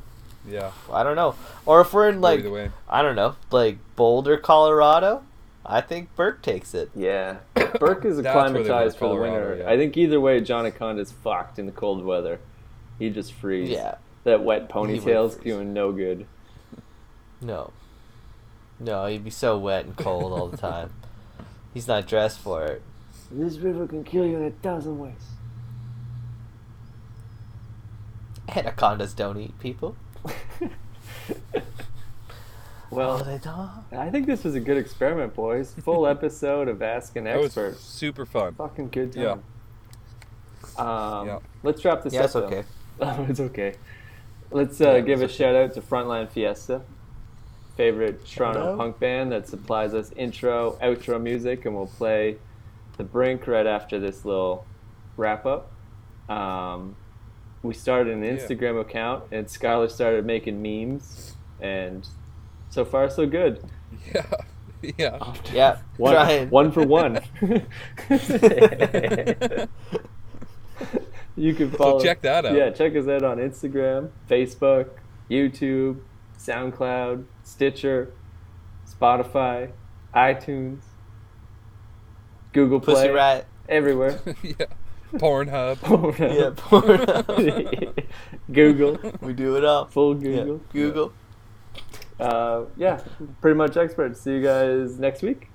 Yeah. I don't know. Or if we're in like Either way. I don't know, like Boulder, Colorado, I think Burke takes it. Yeah, Burke is That's where they acclimatized were, for the Colorado, winter. yeah. I think either way, Janaconda's fucked in the cold weather. He just freeze. Yeah. That wet would ponytail's freeze. doing no good. No. No, he'd be so wet and cold all the time. He's not dressed for it. This river can kill you in 1,000 ways. Anacondas don't eat people. Well, Oh, they don't. I think this was a good experiment, boys. Full episode of Ask an That was Expert. super fun. Fucking good time. Yeah. Yeah. Let's wrap this Yeah, up. it's though. okay. Oh, it's okay. Let's Yeah, give a it's okay. shout out to Frontline Fiesta, favorite Toronto Shout out. punk band that supplies us intro, outro music, and we'll play The Brink right after this little wrap up. We started an Instagram account, and Skyler started making memes, and so far so good. Yeah. Yeah. Yeah, trying. One for one. You can follow. check that out. Yeah, check us out on Instagram, Facebook, YouTube, SoundCloud, Stitcher, Spotify, iTunes, Google Play, Pussy Rat. everywhere. Yeah. Pornhub. Yeah, porn. Google, We do it all. full Yeah, Google. Google. Yeah, pretty much experts. See you guys next week.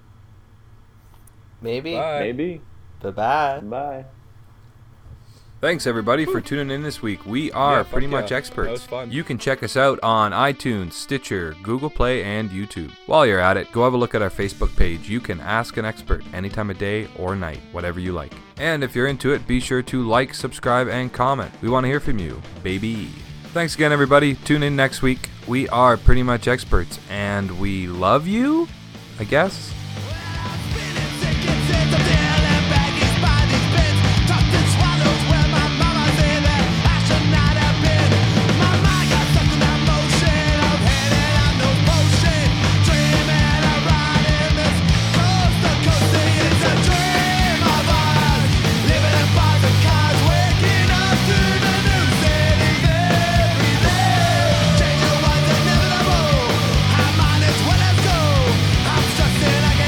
Maybe. Bye. Maybe. Bye-bye. Bye. Thanks everybody for tuning in this week. We are Yeah, fuck pretty yeah. much That experts. was fun. You can check us out on iTunes, Stitcher, Google Play, and YouTube. While you're at it, go have a look at our Facebook page. You can ask an expert any time of day or night, whatever you like. And if you're into it, be sure to like, subscribe, and comment. We want to hear from you, baby. Thanks again, everybody. Tune in next week. We are pretty much experts, and we love you, I guess. Change the ones inevitable. I'm honest when I go. I'm stressing.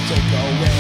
Take away